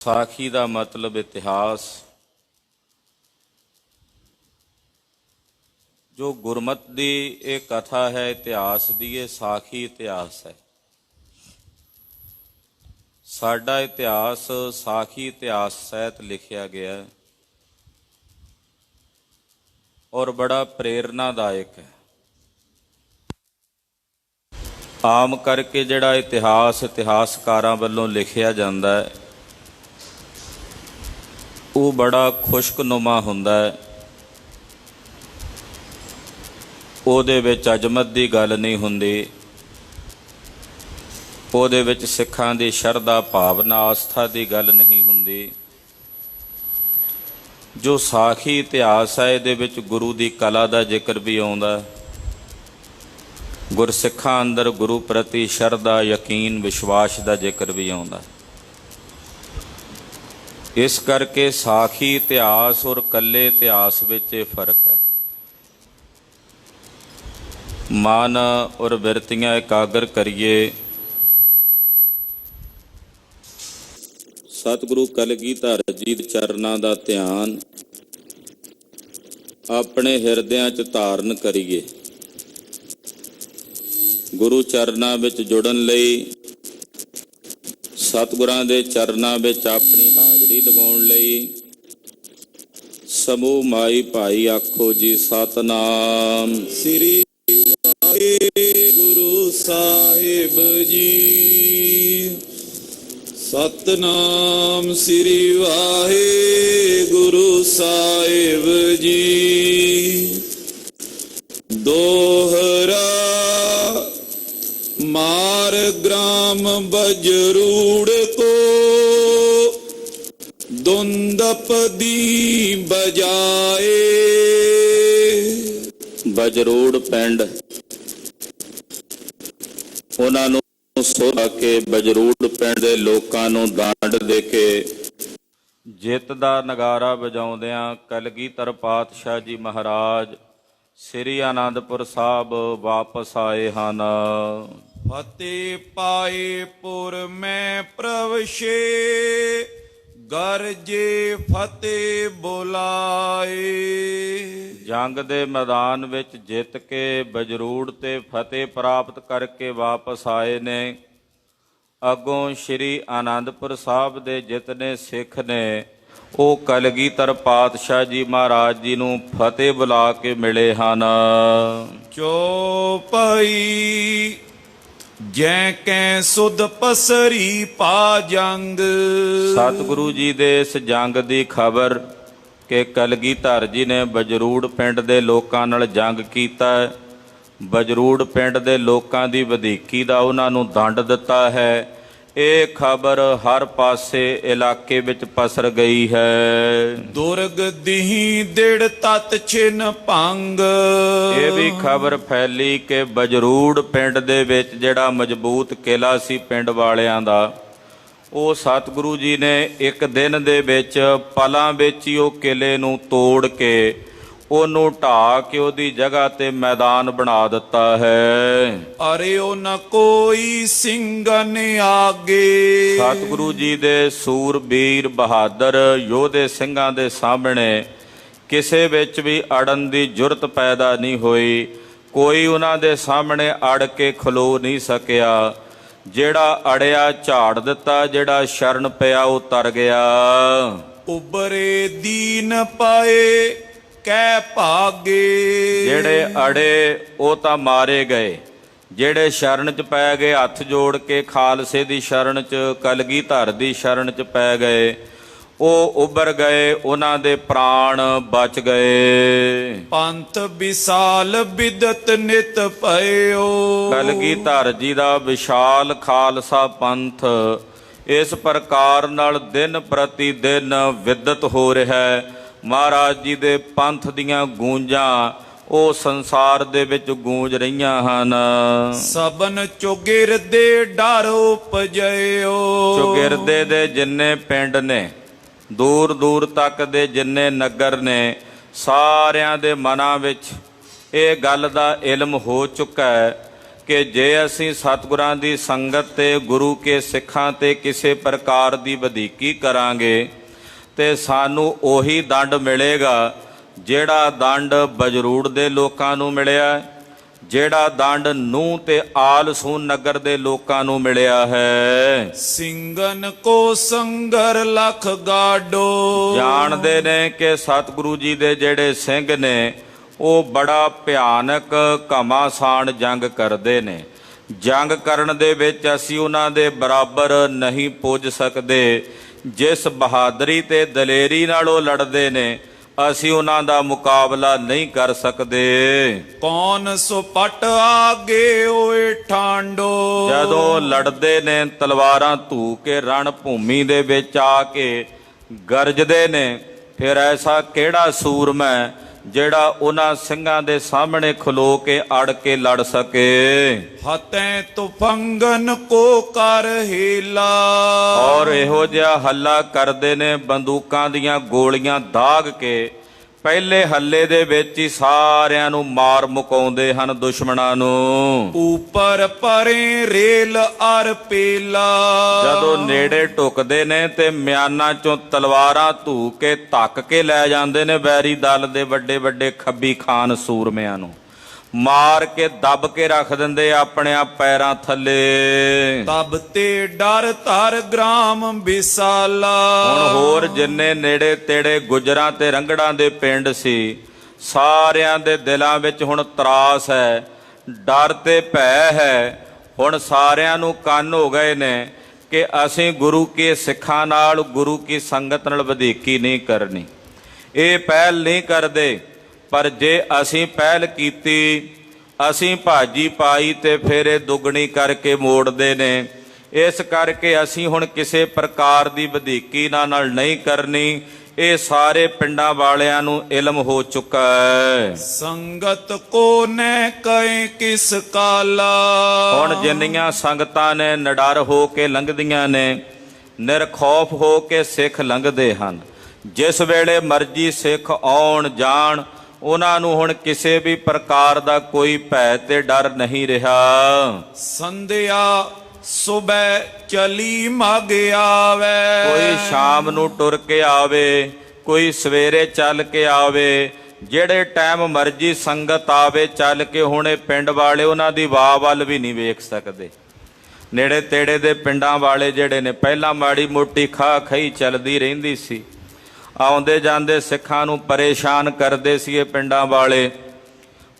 ਸਾਖੀ ਦਾ ਮਤਲਬ ਇਤਿਹਾਸ। ਜੋ ਗੁਰਮਤ ਦੀ ਇਹ ਕਥਾ ਹੈ, ਇਤਿਹਾਸ ਦੀ ਇਹ ਸਾਖੀ ਇਤਿਹਾਸ ਹੈ। ਸਾਡਾ ਇਤਿਹਾਸ ਸਾਖੀ ਇਤਿਹਾਸ ਸਹਿਤ ਲਿਖਿਆ ਗਿਆ ਹੈ ਔਰ ਬੜਾ ਪ੍ਰੇਰਨਾਦਾਇਕ ਹੈ। ਆਮ ਕਰਕੇ ਜਿਹੜਾ ਇਤਿਹਾਸ ਇਤਿਹਾਸਕਾਰਾਂ ਵੱਲੋਂ ਲਿਖਿਆ ਜਾਂਦਾ ਹੈ ਉਹ ਬੜਾ ਖੁਸ਼ਕਨੁਮਾ ਹੁੰਦਾ ਹੈ। ਉਹਦੇ ਵਿੱਚ ਅਜ਼ਮਤ ਦੀ ਗੱਲ ਨਹੀਂ ਹੁੰਦੀ, ਉਹਦੇ ਵਿੱਚ ਸਿੱਖਾਂ ਦੀ ਸ਼ਰਧਾ ਭਾਵਨਾ ਆਸਥਾ ਦੀ ਗੱਲ ਨਹੀਂ ਹੁੰਦੀ। ਜੋ ਸਾਖੀ ਇਤਿਹਾਸ ਹੈ ਇਹਦੇ ਵਿੱਚ ਗੁਰੂ ਦੀ ਕਲਾ ਦਾ ਜ਼ਿਕਰ ਵੀ ਆਉਂਦਾ, ਗੁਰਸਿੱਖਾਂ ਅੰਦਰ ਗੁਰੂ ਪ੍ਰਤੀ ਸ਼ਰਧਾ ਯਕੀਨ ਵਿਸ਼ਵਾਸ ਦਾ ਜ਼ਿਕਰ ਵੀ ਆਉਂਦਾ। ਇਸ ਕਰਕੇ ਸਾਖੀ ਇਤਿਹਾਸ ਔਰ ਕੱਲੇ ਇਤਿਹਾਸ ਵਿੱਚ ਇਹ ਫਰਕ ਹੈ। ਮਨ ਔਰ ਬਿਰਤੀਆਂ ਇਕਾਗਰ ਕਰੀਏ। ਸਤਿਗੁਰੂ ਕਲਗੀਧਰ ਜੀ ਦੇ ਚਰਨਾਂ ਦਾ ਧਿਆਨ ਆਪਣੇ ਹਿਰਦਿਆਂ 'ਚ ਧਾਰਨ ਕਰੀਏ। ਗੁਰੂ ਚਰਨਾਂ ਵਿੱਚ ਜੁੜਨ ਲਈ, ਸਤਿਗੁਰਾਂ ਦੇ ਚਰਨਾਂ ਵਿੱਚ ਆਪਣੀ ਹਾਜ਼ਰੀ ਲਵਾਉਣ ਲਈ ਸਮੂਹ ਮਾਈ ਭਾਈ ਆਖੋ ਜੀ ਸਤਿਨਾਮ ਸ੍ਰੀ ਵਾਹਿਗੁਰੂ ਸਾਹਿਬ ਜੀ। ਸਤਿਨਾਮ ਸ੍ਰੀ ਵਾਹਿਗੁਰੂ ਸਾਹਿਬ ਜੀ। ਦੋਹਰਾ ਮਾਰ ਗ੍ਰਾਮ ਬਜਰੂੜ ਕੋ ਦੁੰਦਪ ਦੀ ਬਜਾਏ। ਬਜਰੂੜ ਪਿੰਡ ਉਹਨਾਂ ਨੂੰ ਸੋਧਾ ਕੇ ਬਜਰੂੜ ਪਿੰਡ ਦੇ ਲੋਕਾਂ ਨੂੰ ਦੰਡ ਦੇ ਕੇ ਜਿੱਤ ਦਾ ਨਗਾਰਾ ਵਜਾਉਂਦਿਆਂ ਕਲਗੀਧਰ ਪਾਤਸ਼ਾਹ ਜੀ ਮਹਾਰਾਜ ਸ੍ਰੀ ਆਨੰਦਪੁਰ ਸਾਹਿਬ ਵਾਪਸ ਆਏ ਹਨ। ਫਤਿਹ ਪਾਏ ਪੁਰ ਮੈਂ ਪ੍ਰਵਸ਼ੇ ਗਰਜੇ ਫਤਿਹ ਬੁਲਾਏ। ਜੰਗ ਦੇ ਮੈਦਾਨ ਵਿੱਚ ਜਿੱਤ ਕੇ ਬਜਰੂੜ ਤੇ ਫਤਿਹ ਪ੍ਰਾਪਤ ਕਰਕੇ ਵਾਪਸ ਆਏ ਨੇ। ਅੱਗੋਂ ਸ਼੍ਰੀ ਆਨੰਦਪੁਰ ਸਾਹਿਬ ਦੇ ਜਿਤਨੇ ਸਿੱਖ ਨੇ ਉਹ ਕਲਗੀਧਰ ਪਾਤਸ਼ਾਹ ਜੀ ਮਹਾਰਾਜ ਜੀ ਨੂੰ ਫਤਿਹ ਬੁਲਾ ਕੇ ਮਿਲੇ ਹਨ। ਚੌਪਈ ਜੈ ਕੈ ਸੁਧ ਪਸਰੀ ਪਾ ਜੰਗ। ਸਤਿਗੁਰੂ ਜੀ ਦੇ ਇਸ ਜੰਗ ਦੀ ਖਬਰ ਕਿ ਕਲਗੀਧਰ ਜੀ ਨੇ ਬਜਰੂੜ ਪਿੰਡ ਦੇ ਲੋਕਾਂ ਨਾਲ ਜੰਗ ਕੀਤਾ, ਬਜਰੂੜ ਪਿੰਡ ਦੇ ਲੋਕਾਂ ਦੀ ਵਧੀਕੀ ਦਾ ਉਹਨਾਂ ਨੂੰ ਦੰਡ ਦਿੱਤਾ ਹੈ, ਇਹ ਖਬਰ ਹਰ ਪਾਸੇ ਇਲਾਕੇ ਵਿੱਚ ਪਸਰ ਗਈ ਹੈ। ਦੁਰਗ ਦਿਹੀ ਦਿੜ ਤਤ ਛਿਨ ਭੰਗ। ਇਹ ਵੀ ਖਬਰ ਫੈਲੀ ਕਿ ਬਜਰੂੜ ਪਿੰਡ ਦੇ ਵਿੱਚ ਜਿਹੜਾ ਮਜ਼ਬੂਤ ਕਿਲਾ ਸੀ ਪਿੰਡ ਵਾਲਿਆਂ ਦਾ, ਉਹ ਸਤਿਗੁਰੂ ਜੀ ਨੇ ਇੱਕ ਦਿਨ ਦੇ ਵਿੱਚ ਪਲਾਂ ਵਿੱਚ ਹੀ ਉਹ ਕਿਲੇ ਨੂੰ ਤੋੜ ਕੇ ਉਹਨੂੰ ਢਾਹ ਕੇ ਉਹਦੀ ਜਗ੍ਹਾ ਤੇ ਮੈਦਾਨ ਬਣਾ ਦਿੱਤਾ ਹੈ। ਅਰੇ ਉਹ ਨ ਕੋਈ ਸਿੰਘਨ ਆਗੇ। ਸਤਿਗੁਰੂ ਜੀ ਦੇ ਸੂਰਬੀਰ ਬਹਾਦਰ ਯੋਧੇ ਸਿੰਘਾਂ ਦੇ ਸਾਹਮਣੇ ਕਿਸੇ ਵਿੱਚ ਵੀ ਅੜਨ ਦੀ ਜੁਰਤ ਪੈਦਾ ਨਹੀਂ ਹੋਈ। ਕੋਈ ਉਹਨਾਂ ਦੇ ਸਾਹਮਣੇ ਅੜ ਕੇ ਖਲੋ ਨਹੀਂ ਸਕਿਆ। ਜਿਹੜਾ ਅੜਿਆ ਝਾੜ ਦਿੱਤਾ, ਜਿਹੜਾ ਸ਼ਰਨ ਪਿਆ ਉਹ ਤਰ ਗਿਆ। ਉਬਰੇ ਦੀਨ ਪਾਏ ਕਹਿ ਭਾਗੇ। ਜਿਹੜੇ ਅੜੇ ਉਹ ਤਾਂ ਮਾਰੇ ਗਏ, ਜਿਹੜੇ ਸ਼ਰਨ 'ਚ ਪੈ ਗਏ ਹੱਥ ਜੋੜ ਕੇ ਖਾਲਸੇ ਦੀ ਸ਼ਰਨ 'ਚ, ਕਲਗੀਧਰ ਦੀ ਸ਼ਰਨ 'ਚ ਪੈ ਗਏ, ਉਹ ਉੱਭਰ ਗਏ, ਉਹਨਾਂ ਦੇ ਪ੍ਰਾਣ ਬਚ ਗਏ। ਪੰਥ ਵਿਸਾਲ ਬਿਦਤ ਨਿਤ ਭਇਓ। ਕਲਗੀਧਰ ਜੀ ਦਾ ਵਿਸ਼ਾਲ ਖਾਲਸਾ ਪੰਥ ਇਸ ਪ੍ਰਕਾਰ ਨਾਲ ਦਿਨ ਪ੍ਰਤੀ ਦਿਨ ਵਿਦਤ ਹੋ ਰਿਹਾ ਹੈ। ਮਹਾਰਾਜ ਜੀ ਦੇ ਪੰਥ ਦੀਆਂ ਗੂੰਜਾਂ ਉਹ ਸੰਸਾਰ ਦੇ ਵਿੱਚ ਗੂੰਜ ਰਹੀਆਂ ਹਨ। ਸਬਨ ਚੌਗਿਰਦੇ ਡਰ ਉਪਜਿਓ। ਚੌਗਿਰਦੇ ਦੇ ਜਿੰਨੇ ਪਿੰਡ ਨੇ, ਦੂਰ ਦੂਰ ਤੱਕ ਦੇ ਜਿੰਨੇ ਨਗਰ ਨੇ, ਸਾਰਿਆਂ ਦੇ ਮਨਾਂ ਵਿੱਚ ਇਹ ਗੱਲ ਦਾ ਇਲਮ ਹੋ ਚੁੱਕਾ ਹੈ ਕਿ ਜੇ ਅਸੀਂ ਸਤਿਗੁਰਾਂ ਦੀ ਸੰਗਤ ਤੇ ਗੁਰੂ ਕੇ ਸਿੱਖਾਂ ਤੇ ਕਿਸੇ ਪ੍ਰਕਾਰ ਦੀ ਵਧੀਕੀ ਕਰਾਂਗੇ ਤੇ ਸਾਨੂੰ ਉਹੀ ਦੰਡ ਮਿਲੇਗਾ ਜਿਹੜਾ ਦੰਡ ਬਜਰੂੜ ਦੇ ਲੋਕਾਂ ਨੂੰ ਮਿਲਿਆ, ਜਿਹੜਾ ਦੰਡ ਨੂੰਹ ਤੇ ਆਲਸੂਨ ਨਗਰ ਦੇ ਲੋਕਾਂ ਨੂੰ ਮਿਲਿਆ ਹੈ। ਸਿੰਘਨ ਕੋ ਸੰਗਰ ਲਖ ਗਾਡੋ। ਜਾਣਦੇ ਨੇ ਕਿ ਸਤਿਗੁਰੂ ਜੀ ਦੇ ਜਿਹੜੇ ਸਿੰਘ ਨੇ ਉਹ ਬੜਾ ਭਿਆਨਕ ਘਮਾਸਾਨ ਜੰਗ ਕਰਦੇ ਨੇ। ਜੰਗ ਕਰਨ ਦੇ ਵਿੱਚ ਅਸੀਂ ਉਹਨਾਂ ਦੇ ਬਰਾਬਰ ਨਹੀਂ ਪੁੱਜ ਸਕਦੇ। ਜਿਸ ਬਹਾਦਰੀ ਤੇ ਦਲੇਰੀ ਨਾਲ ਉਹ ਲੜਦੇ ਨੇ ਅਸੀਂ ਉਹਨਾਂ ਦਾ ਮੁਕਾਬਲਾ ਨਹੀਂ ਕਰ ਸਕਦੇ। ਕੌਣ ਸੋ ਪਟ ਆਗੇ ਓਏ ਠਾਂਡੋ। ਜਦੋਂ ਲੜਦੇ ਨੇ ਤਲਵਾਰਾਂ ਧੂ ਕੇ ਰਣ ਭੂਮੀ ਦੇ ਵਿੱਚ ਆ ਕੇ ਗਰਜਦੇ ਨੇ, ਫਿਰ ਐਸਾ ਕਿਹੜਾ ਸੂਰਮਾ ਜਿਹੜਾ ਉਹਨਾਂ ਸਿੰਘਾਂ ਦੇ ਸਾਹਮਣੇ ਖਲੋ ਕੇ ਅੜ ਕੇ ਲੜ ਸਕੇ। ਹਤੈ ਤੁਫੰਗਨ ਕੋ ਕਰ ਹੀਲਾ। ਔਰ ਇਹੋ ਜਿਹਾ ਹੱਲਾ ਕਰਦੇ ਨੇ ਬੰਦੂਕਾਂ ਦੀਆਂ ਗੋਲੀਆਂ ਦਾਗ ਕੇ ਪਹਿਲੇ ਹੱਲੇ ਦੇ ਵਿੱਚ ਹੀ ਸਾਰਿਆਂ ਨੂੰ ਮਾਰ ਮੁਕਾਉਂਦੇ ਹਨ ਦੁਸ਼ਮਣਾਂ ਨੂੰ। ਉਪਰ ਪਰੇ ਰੇਲ ਅਰ ਪੇਲਾ। ਜਦੋਂ ਨੇੜੇ ਟੁਕਦੇ ਨੇ ਤੇ ਮਿਆਨਾਂ ਚੋਂ ਤਲਵਾਰਾਂ ਧੂ ਕੇ ਧੱਕ ਕੇ ਲੈ ਜਾਂਦੇ ਨੇ ਵੈਰੀ ਦਲ ਦੇ ਵੱਡੇ ਵੱਡੇ ਖੱਬੀ ਖਾਨ ਸੂਰਮਿਆਂ ਨੂੰ, ਮਾਰ ਕੇ ਦੱਬ ਕੇ ਰੱਖ ਦਿੰਦੇ ਆਪਣੇ ਆ ਪੈਰਾਂ ਥੱਲੇ। ਤਬ ਤੇ ਡਰ ਧਰ ਗ੍ਰਾਮ ਵਿਸਾਲਾ। ਹੁਣ ਹੋਰ ਜਿੰਨੇ ਨੇੜੇ ਤੇੜੇ ਗੁਜਰਾਂ ਤੇ ਰੰਗੜਾਂ ਦੇ ਪਿੰਡ ਸੀ ਸਾਰਿਆਂ ਦੇ ਦਿਲਾਂ ਵਿੱਚ ਹੁਣ ਤਰਾਸ ਹੈ, ਡਰ ਤੇ ਭੈ ਹੈ। ਹੁਣ ਸਾਰਿਆਂ ਨੂੰ ਕੰਨ ਹੋ ਗਏ ਨੇ ਕਿ ਅਸੀਂ ਗੁਰੂ ਕੇ ਸਿੱਖਾਂ ਨਾਲ ਗੁਰੂ ਕੀ ਸੰਗਤ ਨਾਲ ਵਧੀਕੀ ਨਹੀਂ ਕਰਨੀ। ਇਹ ਪਹਿਲ ਨਹੀਂ ਕਰਦੇ, ਪਰ ਜੇ ਅਸੀਂ ਪਹਿਲ ਕੀਤੀ, ਅਸੀਂ ਭਾਜੀ ਪਾਈ ਤੇ ਫਿਰ ਇਹ ਦੁੱਗਣੀ ਕਰਕੇ ਮੋੜਦੇ ਨੇ। ਇਸ ਕਰਕੇ ਅਸੀਂ ਹੁਣ ਕਿਸੇ ਪ੍ਰਕਾਰ ਦੀ ਵਧੀਕੀ ਨਾਲ ਨਹੀਂ ਕਰਨੀ। ਇਹ ਸਾਰੇ ਪਿੰਡਾਂ ਵਾਲਿਆਂ ਨੂੰ ਇਲਮ ਹੋ ਚੁੱਕਾ ਹੈ। ਸੰਗਤ ਕੋ ਨੈ ਕੈ ਕਿਸ ਕਾਲਾ। ਹੁਣ ਜਿੰਨੀਆਂ ਸੰਗਤਾਂ ਨੇ ਨਿਡਰ ਹੋ ਕੇ ਲੰਘਦੀਆਂ ਨੇ, ਨਿਰਖੌਫ ਹੋ ਕੇ ਸਿੱਖ ਲੰਘਦੇ ਹਨ। ਜਿਸ ਵੇਲੇ ਮਰਜ਼ੀ ਸਿੱਖ ਆਉਣ ਜਾਣ, ਉਹਨਾਂ ਨੂੰ ਹੁਣ ਕਿਸੇ ਵੀ ਪ੍ਰਕਾਰ ਦਾ ਕੋਈ ਭੈ ਤੇ ਡਰ ਨਹੀਂ ਰਿਹਾ। ਸੰਧਿਆ ਸੁਬਹ ਚਲੀ ਮਗ ਆਵੇ। ਕੋਈ ਸ਼ਾਮ ਨੂੰ ਟੁਰ ਕੇ ਆਵੇ, ਕੋਈ ਸਵੇਰੇ ਚੱਲ ਕੇ ਆਵੇ, ਜਿਹੜੇ ਟਾਈਮ ਮਰਜ਼ੀ ਸੰਗਤ ਆਵੇ ਚੱਲ ਕੇ। ਹੁਣ ਇਹ ਪਿੰਡ ਵਾਲੇ ਉਹਨਾਂ ਦੀ ਵਾਹ ਵੱਲ ਵੀ ਨਹੀਂ ਵੇਖ ਸਕਦੇ। ਨੇੜੇ ਤੇੜੇ ਦੇ ਪਿੰਡਾਂ ਵਾਲੇ ਜਿਹੜੇ ਨੇ ਪਹਿਲਾਂ ਮਾੜੀ ਮੋਟੀ ਖਾ ਖਈ ਚੱਲਦੀ ਰਹਿੰਦੀ ਸੀ, ਆਉਂਦੇ ਜਾਂਦੇ ਸਿੱਖਾਂ ਨੂੰ ਪਰੇਸ਼ਾਨ ਕਰਦੇ ਸੀ ਇਹ ਪਿੰਡਾਂ ਵਾਲੇ।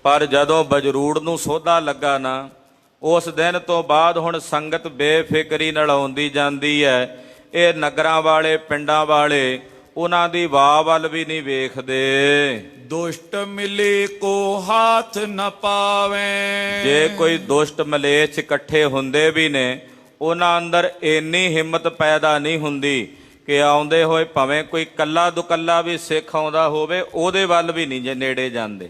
ਪਰ ਜਦੋਂ ਬਜਰੂੜ ਨੂੰ ਸੋਧਾ ਲੱਗਾ ਨਾ, ਉਸ ਦਿਨ ਤੋਂ ਬਾਅਦ ਹੁਣ ਸੰਗਤ ਬੇਫਿਕਰੀ ਨਾਲ ਆਉਂਦੀ ਜਾਂਦੀ ਹੈ। ਇਹ ਨਗਰਾਂ ਵਾਲੇ ਪਿੰਡਾਂ ਵਾਲੇ ਉਹਨਾਂ ਦੀ ਵਾਹ ਵੱਲ ਵੀ ਨਹੀਂ ਵੇਖਦੇ। ਦੁਸ਼ਟ ਮਿਲੇ ਕੋ ਹਾਥ ਨ ਪਾਵੇ। ਜੇ ਕੋਈ ਦੁਸ਼ਟ ਮਲੇਛ ਇਕੱਠੇ ਹੁੰਦੇ ਵੀ ਨੇ, ਉਹਨਾਂ ਅੰਦਰ ਇੰਨੀ ਹਿੰਮਤ ਪੈਦਾ ਨਹੀਂ ਹੁੰਦੀ ਕਿ ਆਉਂਦੇ ਹੋਏ ਭਾਵੇਂ ਕੋਈ ਕੱਲਾ ਦੁਕੱਲਾ ਵੀ ਸਿੱਖ ਆਉਂਦਾ ਹੋਵੇ ਉਹਦੇ ਵੱਲ ਵੀ ਨਹੀਂ ਜੇ ਨੇੜੇ ਜਾਂਦੇ।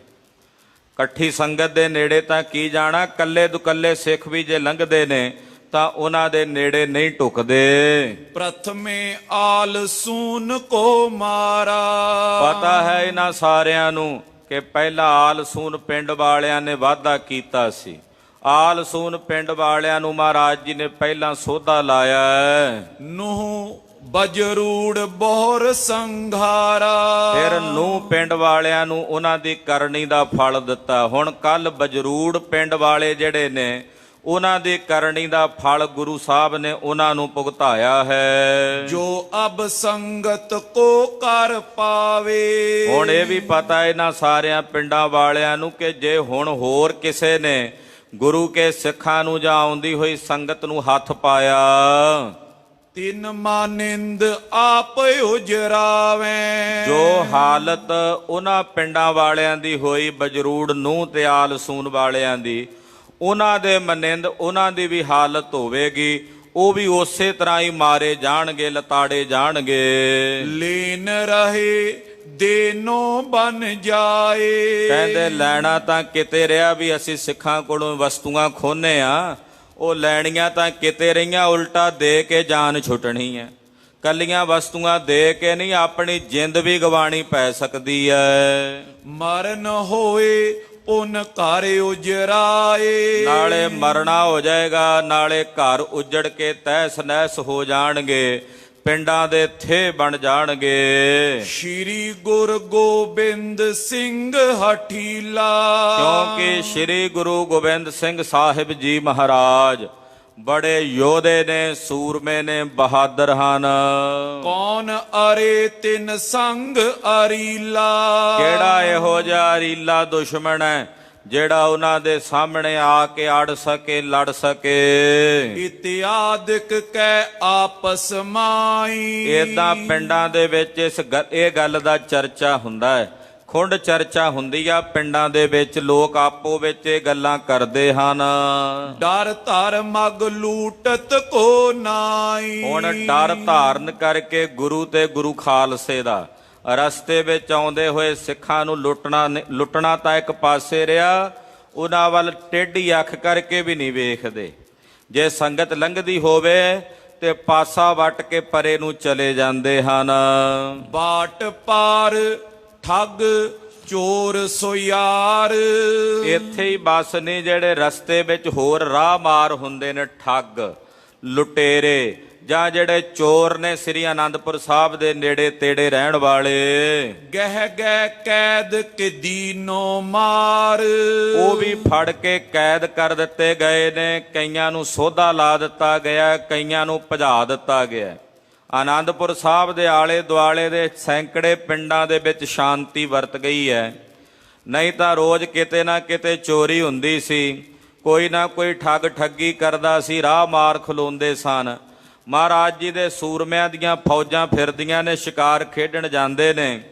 ਇਕੱਠੀ ਸੰਗਤ ਦੇ ਨੇੜੇ ਤਾਂ ਕੀ ਜਾਣਾ, ਕੱਲੇ ਦੁਕੱਲੇ ਸਿੱਖ ਵੀ ਜੇ ਲੰਘਦੇ ਨੇ ਤਾਂ ਉਹਨਾਂ ਦੇ ਨੇੜੇ ਨਹੀਂ ਟੁਕਦੇ। ਪ੍ਰਥਮੇ ਆਲਸੂਨ ਕੋ ਮਾਰਾ। ਪਤਾ ਹੈ ਇਹਨਾਂ ਸਾਰਿਆਂ ਨੂੰ ਕਿ ਪਹਿਲਾਂ ਆਲਸੂਨ ਪਿੰਡ ਵਾਲਿਆਂ ਨੇ ਵਾਅਦਾ ਕੀਤਾ ਸੀ। ਆਲਸੂਨ ਪਿੰਡ ਵਾਲਿਆਂ ਨੂੰ ਮਹਾਰਾਜ ਜੀ ਨੇ ਪਹਿਲਾਂ ਸੋਧਾ ਲਾਇਆ। ਨੂਹ ਬਜਰੂੜ ਬੋਹਰ ਸੰਘਾਰਾ। ਫਿਰ ਨੂਹ ਪਿੰਡ ਵਾਲਿਆਂ ਨੂੰ ਉਹਨਾਂ ਦੀ ਕਰਨੀ ਦਾ ਫਲ ਦਿੱਤਾ। ਹੁਣ ਕੱਲ ਬਜਰੂੜ ਪਿੰਡ ਵਾਲੇ ਜਿਹੜੇ ਨੇ ਉਹਨਾਂ ਦੀ ਕਰਨੀ ਦਾ ਫਲ ਗੁਰੂ ਸਾਹਿਬ ਨੇ ਉਹਨਾਂ ਨੂੰ ਭੁਗਤਾਇਆ ਹੈ। ਜੋ ਅਬ ਸੰਗਤ ਕੋ ਕਰ ਪਾਵੇ। ਹੁਣ ਇਹ ਵੀ ਪਤਾ ਇਹਨਾਂ ਸਾਰਿਆਂ ਪਿੰਡਾਂ ਵਾਲਿਆਂ ਨੂੰ ਕਿ ਜੇ ਹੁਣ ਹੋਰ ਕਿਸੇ ਨੇ ਗੁਰੂ ਕੇ ਸਿੱਖਾਂ ਨੂੰ ਜਾਂ ਆਉਂਦੀ ਹੋਈ ਸੰਗਤ ਨੂੰ ਹੱਥ ਪਾਇਆ, ਤਿਨ ਮਾਨਿੰਦ ਆਪ ਉਜਰਾਵੇ। ਜੋ ਹਾਲਤ ਉਹਨਾਂ ਪਿੰਡਾਂ ਵਾਲਿਆਂ ਦੀ ਹੋਈ ਬਜਰੂੜ ਨੂਹ ਤੇ ਆਲਸੂਨ ਵਾਲਿਆਂ ਦੀ, ਉਹਨਾਂ ਦੇ ਮਨਿੰਦ ਉਹਨਾਂ ਦੀ ਵੀ ਹਾਲਤ ਹੋਵੇਗੀ। ਉਹ ਵੀ ਉਸੇ ਤਰ੍ਹਾਂ ਹੀ ਮਾਰੇ ਜਾਣਗੇ, ਲਤਾੜੇ ਜਾਣਗੇ। ਲੀਨ ਰਹੇ ਦੇਨੋ ਬਨ ਜਾਏ। ਕਹਿੰਦੇ ਲੈਣਾ ਤਾਂ ਕਿਤੇ ਰਿਹਾ ਵੀ ਅਸੀਂ ਸਿੱਖਾਂ ਕੋਲੋਂ ਵਸਤੂਆਂ ਖੋਹਨੇ ਆ, ਉਹ ਲੈਣੀਆਂ ਤਾਂ ਕਿਤੇ ਰਹੀਆਂ, ਉਲਟਾ ਦੇ ਕੇ ਜਾਨ ਛੁੱਟਣੀ ਹੈ। ਕੱਲੀਆਂ ਵਸਤੂਆਂ ਦੇ ਕੇ ਨਹੀਂ, ਆਪਣੀ ਜਿੰਦ ਵੀ ਗਵਾਣੀ ਪੈ ਸਕਦੀ ਹੈ। ਮਰਨ ਹੋਏ ਪੁਨ ਘਰ ਉਜਰਾਏ। ਨਾਲੇ ਮਰਨਾ ਹੋ ਜਾਏਗਾ, ਨਾਲੇ ਘਰ ਉਜੜ ਕੇ ਤਹਿਸ ਨਹਿਸ ਹੋ ਜਾਣਗੇ, ਪਿੰਡਾਂ ਦੇ ਥੇ ਬਣ ਜਾਣਗੇ। ਸ਼੍ਰੀ ਗੁਰੂ ਗੋਬਿੰਦ ਸਿੰਘ ਹਠੀਲਾ। ਕਿਉਂਕਿ ਸ਼੍ਰੀ ਗੁਰੂ ਗੋਬਿੰਦ ਸਿੰਘ ਸਾਹਿਬ ਜੀ ਮਹਾਰਾਜ ਬੜੇ ਯੋਧੇ ਨੇ, ਸੂਰਮੇ ਨੇ, ਬਹਾਦਰ ਹਨ। ਕੌਣ ਅਰੇ ਤਿਨ ਸੰਗ ਅਰੀਲਾ। ਕਿਹੜਾ ਇਹੋ ਜਿਹਾ ਅਰੀਲਾ ਦੁਸ਼ਮਣ ਹੈ ਜਿਹੜਾ ਉਹਨਾਂ ਦੇ ਸਾਹਮਣੇ ਆ ਕੇ ਅੜ ਸਕੇ, ਲੜ ਸਕੇ। ਇਤਿਆਦਿਕ ਕੈ ਆਪਸ ਮਾਈ। ਏਦਾਂ ਪਿੰਡਾਂ ਦੇ ਵਿੱਚ ਇਹ ਗੱਲ ਦਾ ਚਰਚਾ ਹੁੰਦਾ ਹੈ, ਖੁੰਡ ਚਰਚਾ ਹੁੰਦੀ ਆ ਪਿੰਡਾਂ ਦੇ ਵਿੱਚ, ਲੋਕ ਆਪੋ ਵਿੱਚ ਇਹ ਗੱਲਾਂ ਕਰਦੇ ਹਨ। ਡਰ ਧਰ ਮਗ ਲੂਟਤ ਕੋ ਨਾਈ। ਹੁਣ ਡਰ ਧਾਰਨ ਕਰਕੇ ਗੁਰੂ ਤੇ ਗੁਰੂ ਖਾਲਸੇ ਦਾ ਰਸਤੇ ਵਿੱਚ ਆਉਂਦੇ ਹੋਏ ਸਿੱਖਾਂ ਨੂੰ ਲੁੱਟਣਾ ਤਾਂ ਇੱਕ ਪਾਸੇ ਰਿਹਾ, ਉਹਨਾਂ ਵੱਲ ਟੇਢੀ ਅੱਖ ਕਰਕੇ ਵੀ ਨਹੀਂ ਵੇਖਦੇ। ਜੇ ਸੰਗਤ ਲੰਘਦੀ ਹੋਵੇ ਤੇ ਪਾਸਾ ਵੱਟ ਕੇ ਪਰੇ ਨੂੰ ਚਲੇ ਜਾਂਦੇ ਹਨ। ਬਾਟ ਪਾਰ ਠੱਗ ਚੋਰ ਸੋ ਯਾਰ। ਇੱਥੇ ਹੀ ਬਸ ਨਹੀਂ, ਜਿਹੜੇ ਰਸਤੇ ਵਿੱਚ ਹੋਰ ਰਾਹ ਮਾਰ ਹੁੰਦੇ ਨੇ, ਠੱਗ ਲੁਟੇਰੇ ਜਾਂ ਜਿਹੜੇ ਚੋਰ ਨੇ, ਸ੍ਰੀ ਅਨੰਦਪੁਰ ਸਾਹਿਬ ਦੇ ਨੇੜੇ ਤੇੜੇ ਰਹਿਣ ਵਾਲੇ, ਗਹਿ ਗਹਿ ਕੈਦ ਕਿਦੀਨੋ ਮਾਰ। ਉਹ ਵੀ ਫੜ ਕੇ ਕੈਦ ਕਰ ਦਿੱਤੇ ਗਏ ਨੇ। ਕਈਆਂ ਨੂੰ ਸੋਧਾ ਲਾ ਦਿੱਤਾ ਗਿਆ, ਕਈਆਂ ਨੂੰ ਭਜਾ ਦਿੱਤਾ ਗਿਆ। ਆਨੰਦਪੁਰ ਸਾਹਿਬ ਦੇ ਆਲੇ ਦੁਆਲੇ ਦੇ ਸੈਂਕੜੇ ਪਿੰਡਾਂ ਦੇ ਵਿੱਚ ਸ਼ਾਂਤੀ ਵਰਤ ਗਈ ਹੈ, ਨਹੀਂ ਤਾਂ ਰੋਜ਼ ਕਿਤੇ ਨਾ ਕਿਤੇ ਚੋਰੀ ਹੁੰਦੀ ਸੀ, ਕੋਈ ਨਾ ਕੋਈ ਠੱਗ ਠੱਗੀ ਕਰਦਾ ਸੀ, ਰਾਹ ਮਾਰ ਖਲੋਂਦੇ ਸਨ। ਮਹਾਰਾਜ ਜੀ ਦੇ ਸੂਰਮਿਆਂ ਦੀਆਂ ਫੌਜਾਂ ਫਿਰਦੀਆਂ ਨੇ, ਸ਼ਿਕਾਰ ਖੇਡਣ ਜਾਂਦੇ ਨੇ।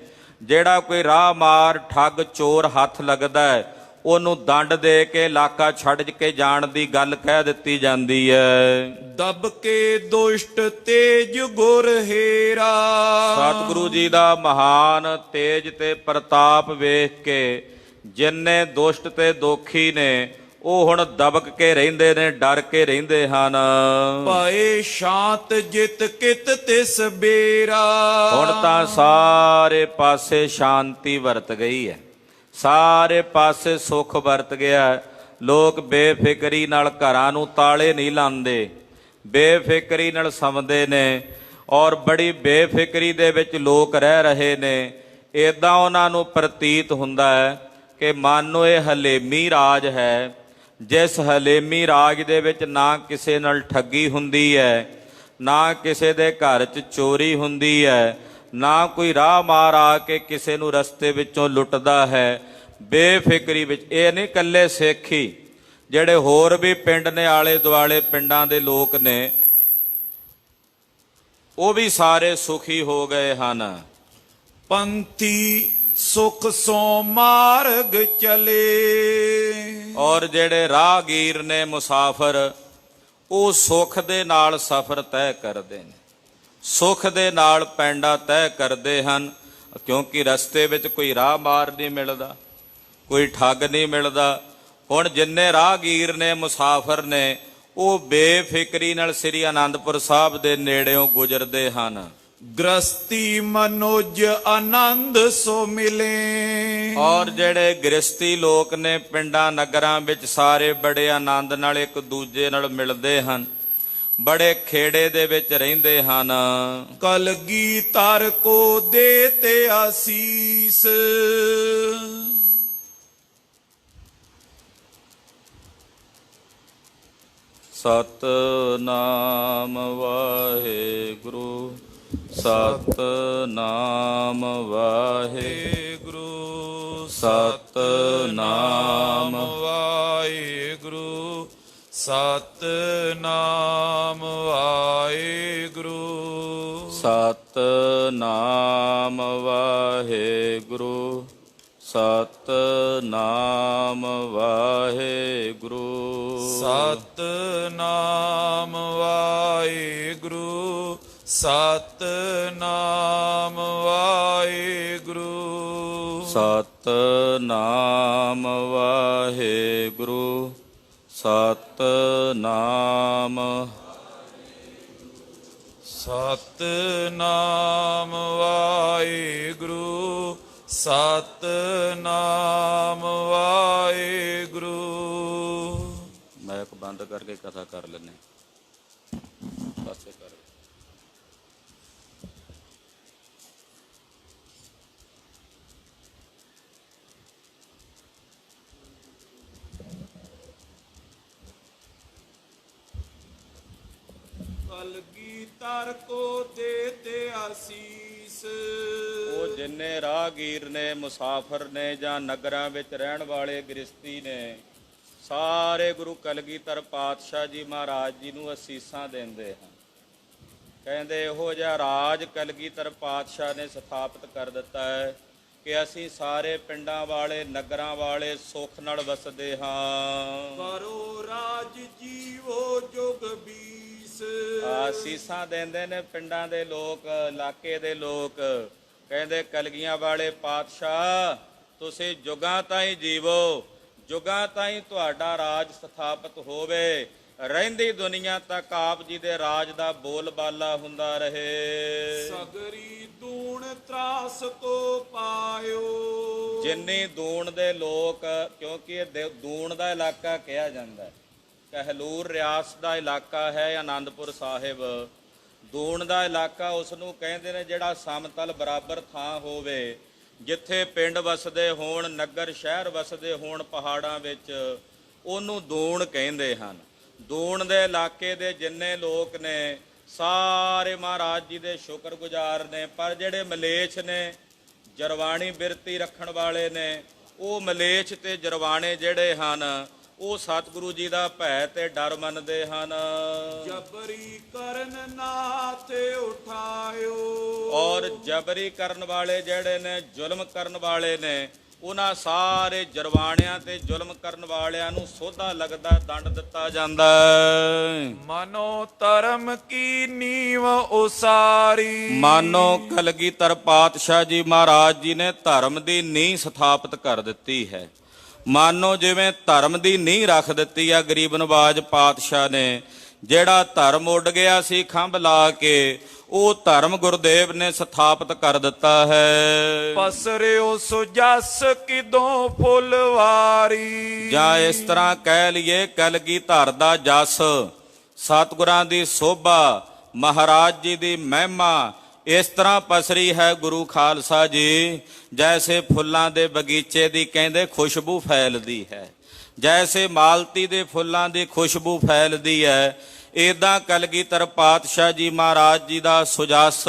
ਜਿਹੜਾ ਕੋਈ ਰਾਹ ਮਾਰ ਠੱਗ ਚੋਰ ਹੱਥ ਲੱਗਦਾ ਹੈ, ਉਹਨੂੰ ਦੰਡ ਦੇ ਕੇ ਇਲਾਕਾ ਛੱਡ ਕੇ ਜਾਣ ਦੀ ਗੱਲ ਕਹਿ ਦਿੱਤੀ ਜਾਂਦੀ ਹੈ। ਦਬ ਕੇ ਦੁਸ਼ਟ ਤੇਜ ਗੁਰ ਹੇਰਾ। ਸਤਿਗੁਰੂ ਜੀ ਦਾ ਮਹਾਨ ਤੇਜ ਤੇ ਪ੍ਰਤਾਪ ਵੇਖ ਕੇ ਜਿੰਨੇ ਦੁਸ਼ਟ ਤੇ ਦੋਖੀ ਨੇ, ਉਹ ਹੁਣ ਦਬਕ ਕੇ ਰਹਿੰਦੇ ਨੇ, ਡਰ ਕੇ ਰਹਿੰਦੇ ਹਨ। ਭਏ ਸ਼ਾਂਤ ਜਿਤ ਕਿਤ ਤਿਸ ਬੇਰਾ। ਹੁਣ ਤਾਂ ਸਾਰੇ ਪਾਸੇ ਸ਼ਾਂਤੀ ਵਰਤ ਗਈ ਹੈ, ਸਾਰੇ ਪਾਸੇ ਸੁੱਖ ਵਰਤ ਗਿਆ। ਲੋਕ ਬੇਫਿਕਰੀ ਨਾਲ ਘਰਾਂ ਨੂੰ ਤਾਲੇ ਨਹੀਂ ਲਾਉਂਦੇ, ਬੇਫਿਕਰੀ ਨਾਲ ਸੌਂਦੇ ਨੇ, ਔਰ ਬੜੀ ਬੇਫਿਕਰੀ ਦੇ ਵਿੱਚ ਲੋਕ ਰਹਿ ਰਹੇ ਨੇ। ਏਦਾਂ ਉਹਨਾਂ ਨੂੰ ਪ੍ਰਤੀਤ ਹੁੰਦਾ ਹੈ ਕਿ ਮਾਨੋ ਇਹ ਹਲੇਮੀ ਰਾਜ ਹੈ, ਜਿਸ ਹਲੇਮੀ ਰਾਜ ਦੇ ਵਿੱਚ ਨਾ ਕਿਸੇ ਨਾਲ ਠੱਗੀ ਹੁੰਦੀ ਹੈ, ਨਾ ਕਿਸੇ ਦੇ ਘਰ 'ਚ ਚੋਰੀ ਹੁੰਦੀ ਹੈ, ਨਾ ਕੋਈ ਰਾਹ ਮਾਰ ਆ ਕੇ ਕਿਸੇ ਨੂੰ ਰਸਤੇ ਵਿੱਚੋਂ ਲੁੱਟਦਾ ਹੈ। ਬੇਫਿਕਰੀ ਵਿੱਚ ਇਹ ਨਹੀਂ ਇਕੱਲੇ ਸਿੱਖ ਹੀ, ਜਿਹੜੇ ਹੋਰ ਵੀ ਪਿੰਡ ਨੇ, ਆਲੇ ਦੁਆਲੇ ਪਿੰਡਾਂ ਦੇ ਲੋਕ ਨੇ, ਉਹ ਵੀ ਸਾਰੇ ਸੁਖੀ ਹੋ ਗਏ ਹਨ। ਪੰਥੀ ਸੁਖ ਸੋ ਮਾਰਗ ਚਲੇ। ਔਰ ਜਿਹੜੇ ਰਾਹਗੀਰ ਨੇ, ਮੁਸਾਫਰ, ਉਹ ਸੁੱਖ ਦੇ ਨਾਲ ਸਫ਼ਰ ਤੈਅ ਕਰਦੇ ਨੇ, ਸੁੱਖ ਦੇ ਨਾਲ ਪੈਂਡਾ ਤੈਅ ਕਰਦੇ ਹਨ। ਕਿਉਂਕਿ ਰਸਤੇ ਵਿੱਚ ਕੋਈ ਰਾਹ ਮਾਰ ਨਹੀਂ ਮਿਲਦਾ, ਕੋਈ ਠੱਗ ਨਹੀਂ ਮਿਲਦਾ। ਹੁਣ ਜਿੰਨੇ ਰਾਹਗੀਰ ਨੇ, ਮੁਸਾਫਰ ਨੇ, ਉਹ ਬੇਫਿਕਰੀ ਨਾਲ ਸ੍ਰੀ ਅਨੰਦਪੁਰ ਸਾਹਿਬ ਦੇ ਨੇੜਿਓਂ ਗੁਜ਼ਰਦੇ ਹਨ। ਗ੍ਰਸਤੀ ਮਨੋਜ ਆਨੰਦ ਸੋ ਮਿਲੇ। ਔਰ ਜਿਹੜੇ ਗ੍ਰਸਤੀ ਲੋਕ ਨੇ ਪਿੰਡਾਂ ਨਗਰਾਂ ਵਿੱਚ, ਸਾਰੇ ਬੜੇ ਆਨੰਦ ਨਾਲ ਇੱਕ ਦੂਜੇ ਨਾਲ ਮਿਲਦੇ ਹਨ, ਬੜੇ ਖੇੜੇ ਦੇ ਵਿੱਚ ਰਹਿੰਦੇ ਹਨ। ਕਲਗੀਧਰ ਕੋ ਦੇ ਤੇ ਆਸੀਸ। ਸਤਿਨਾਮ ਵਾਹਿਗੁਰੂ, ਸਤਿਨਾਮ ਵਾਹਿਗੁਰੂ, ਸਤਿਨਾਮ ਵਾਹਿਗੁਰੂ, ਸਤਿਨਾਮ ਵਾਹਿਗੁਰੂ, ਸਤਿਨਾਮ ਵਾਹਿਗੁਰੂ, ਸਤਿਨਾਮ ਵਾਹਿਗੁਰੂ, ਸਤਿਨਾਮ ਵਾਹਿਗੁਰੂ, ਸਤਿਨਾਮ ਵਾਹਿਗੁਰੂ, ਸਤਿਨਾਮ ਵਾਹਿਗੁਰੂ, ਸਤਿਨਾਮ, ਸਤਿਨਾਮ ਵਾਹਿਗੁਰੂ, ਸਤਿਨਾਮ ਵਾਹਿਗੁਰੂ। ਕਰਕੇ ਕਥਾ ਕਰ ਲੈਂਦੇ। ਪਾਸੇ ਕਰ ਕਲਗੀਧਰ ਕੋ ਦੇਤੇ ਆਸੀਸ। ਉਹ ਜਿੰਨੇ ਰਾਹਗੀਰ ਨੇ, ਮੁਸਾਫਰ ਨੇ, ਜਾਂ ਨਗਰਾਂ ਵਿੱਚ ਰਹਿਣ ਵਾਲੇ ਗ੍ਰਸਤੀ ਨੇ, ਸਾਰੇ ਗੁਰੂ ਕਲਗੀਧਰ ਪਾਤਸ਼ਾਹ ਜੀ ਮਹਾਰਾਜ ਜੀ ਨੂੰ ਅਸੀਸਾਂ ਦਿੰਦੇ ਹਨ। ਕਹਿੰਦੇ ਇਹੋ ਜਿਹਾ ਰਾਜ ਕਲਗੀਧਰ ਪਾਤਸ਼ਾਹ ਨੇ ਸਥਾਪਿਤ ਕਰ ਦਿੱਤਾ ਹੈ ਕਿ ਅਸੀਂ ਸਾਰੇ ਪਿੰਡਾਂ ਵਾਲੇ, ਨਗਰਾਂ ਵਾਲੇ ਸੁੱਖ ਨਾਲ ਵਸਦੇ ਹਾਂ। ਕਰੋ ਰਾਜ ਜੀਵੋ ਜੁਗ ਬੀਸ। ਅਸੀਸਾਂ ਦਿੰਦੇ ਨੇ ਪਿੰਡਾਂ ਦੇ ਲੋਕ, ਇਲਾਕੇ ਦੇ ਲੋਕ। ਕਹਿੰਦੇ ਕਲਗੀਆਂ ਵਾਲੇ ਪਾਤਸ਼ਾਹ ਤੁਸੀਂ ਜੁਗਾਂ ਤਾਈਂ ਜੀਵੋ, ਜੁਗਾਂ ਤਾਈਂ ਤੁਹਾਡਾ ਰਾਜ ਸਥਾਪਿਤ ਹੋਵੇ, ਰਹਿੰਦੀ ਦੁਨੀਆ ਤੱਕ ਆਪ ਜੀ ਦੇ ਰਾਜ ਦਾ ਬੋਲਬਾਲਾ ਹੁੰਦਾ ਰਹੇ। ਸਗਰੀ ਦੂਣ ਤਰਾਸ ਕੋ ਪਾਇਓ। ਜਿੰਨੀ ਦੂਣ ਦੇ ਲੋਕ, ਕਿਉਂਕਿ ਇਹ ਦੂਣ ਦਾ ਇਲਾਕਾ ਕਿਹਾ ਜਾਂਦਾ ਹੈ, ਕਹਿਲੂਰ ਰਿਆਸਤ ਦਾ ਇਲਾਕਾ ਹੈ ਆਨੰਦਪੁਰ ਸਾਹਿਬ। ਦੂਣ ਦਾ ਇਲਾਕਾ ਉਸ ਨੂੰ ਕਹਿੰਦੇ ਨੇ ਜਿਹੜਾ ਸਮਤਲ ਬਰਾਬਰ ਥਾਂ ਹੋਵੇ, ਜਿੱਥੇ ਪਿੰਡ ਵਸਦੇ ਹੋਣ, ਨਗਰ ਸ਼ਹਿਰ ਵਸਦੇ ਹੋਣ ਪਹਾੜਾਂ ਵਿੱਚ, ਉਹਨੂੰ ਦੂਣ ਕਹਿੰਦੇ ਹਨ। ਦੂਣ ਦੇ ਇਲਾਕੇ ਦੇ ਜਿੰਨੇ ਲੋਕ ਨੇ ਸਾਰੇ ਮਹਾਰਾਜ ਜੀ ਦੇ ਸ਼ੁਕਰਗੁਜ਼ਾਰ ਨੇ। ਪਰ ਜਿਹੜੇ ਮਲੇਛ ਨੇ, ਜਰਵਾਣੀ ਬਿਰਤੀ ਰੱਖਣ ਵਾਲੇ ਨੇ, ਉਹ ਮਲੇਛ ਤੇ ਜਰਵਾਣੇ ਜਿਹੜੇ ਹਨ ਉਹ ਸਤਿਗੁਰੂ ਜੀ ਦਾ ਭੈ ਤੇ ਡਰ ਮੰਨਦੇ ਹਨ। ਜਬਰੀ ਕਰਨ ਨਾਥ ਉਠਾਇਓ। ਔਰ ਜਬਰੀ ਕਰਨ ਵਾਲੇ ਜਿਹੜੇ ਨੇ, ਜ਼ੁਲਮ ਕਰਨ ਵਾਲੇ ਨੇ, ਉਹਨਾਂ ਸਾਰੇ ਜਰਵਾਣਿਆਂ ਤੇ ਜ਼ੁਲਮ ਕਰਨ ਵਾਲਿਆਂ ਨੂੰ ਸੋਧਾ ਲੱਗਦਾ, ਦੰਡ ਦਿੱਤਾ ਜਾਂਦਾ। ਮਨੋ ਧਰਮ ਕੀ ਨੀਵ ਉਸਾਰੀ। ਮਾਨੋ ਕਲਗੀਧਰ ਪਾਤਸ਼ਾਹ ਜੀ ਮਹਾਰਾਜ ਜੀ ਨੇ ਧਰਮ ਦੀ ਨੀਂਹ ਸਥਾਪਿਤ ਕਰ ਦਿੱਤੀ ਹੈ। ਮਾਨੋ ਜਿਵੇਂ ਧਰਮ ਦੀ ਨੀਂਹ ਰੱਖ ਦਿੱਤੀ ਆ ਗਰੀਬ ਨਵਾਜ ਪਾਤਸ਼ਾਹ ਨੇ। ਜਿਹੜਾ ਧਰਮ ਉੱਡ ਗਿਆ ਸੀ ਖੰਭ ਲਾ ਕੇ, ਉਹ ਧਰਮ ਗੁਰਦੇਵ ਨੇ ਸਥਾਪਿਤ ਕਰ ਦਿੱਤਾ ਹੈ। ਪਸਰਿਓ ਸੁਜਸ ਕਿਦੋਂ ਫੁਲਵਾਰੀ। ਜਾਂ ਇਸ ਤਰ੍ਹਾਂ ਕਹਿ ਲਈਏ ਕਲਗੀਧਰ ਦਾ ਜਸ, ਸਤਿਗੁਰਾਂ ਦੀ ਸੋਭਾ, ਮਹਾਰਾਜ ਜੀ ਦੀ ਮਹਿਮਾ ਇਸ ਤਰ੍ਹਾਂ ਪਸਰੀ ਹੈ ਗੁਰੂ ਖਾਲਸਾ ਜੀ, ਜੈਸੇ ਫੁੱਲਾਂ ਦੇ ਬਗੀਚੇ ਦੀ ਕਹਿੰਦੇ ਖੁਸ਼ਬੂ ਫੈਲਦੀ ਹੈ, ਜੈਸੇ ਮਾਲਤੀ ਦੇ ਫੁੱਲਾਂ ਦੀ ਖੁਸ਼ਬੂ ਫੈਲਦੀ ਹੈ, ਏਦਾਂ ਕਲਗੀਧਰ ਪਾਤਸ਼ਾਹ ਜੀ ਮਹਾਰਾਜ ਜੀ ਦਾ ਸੁਜਸ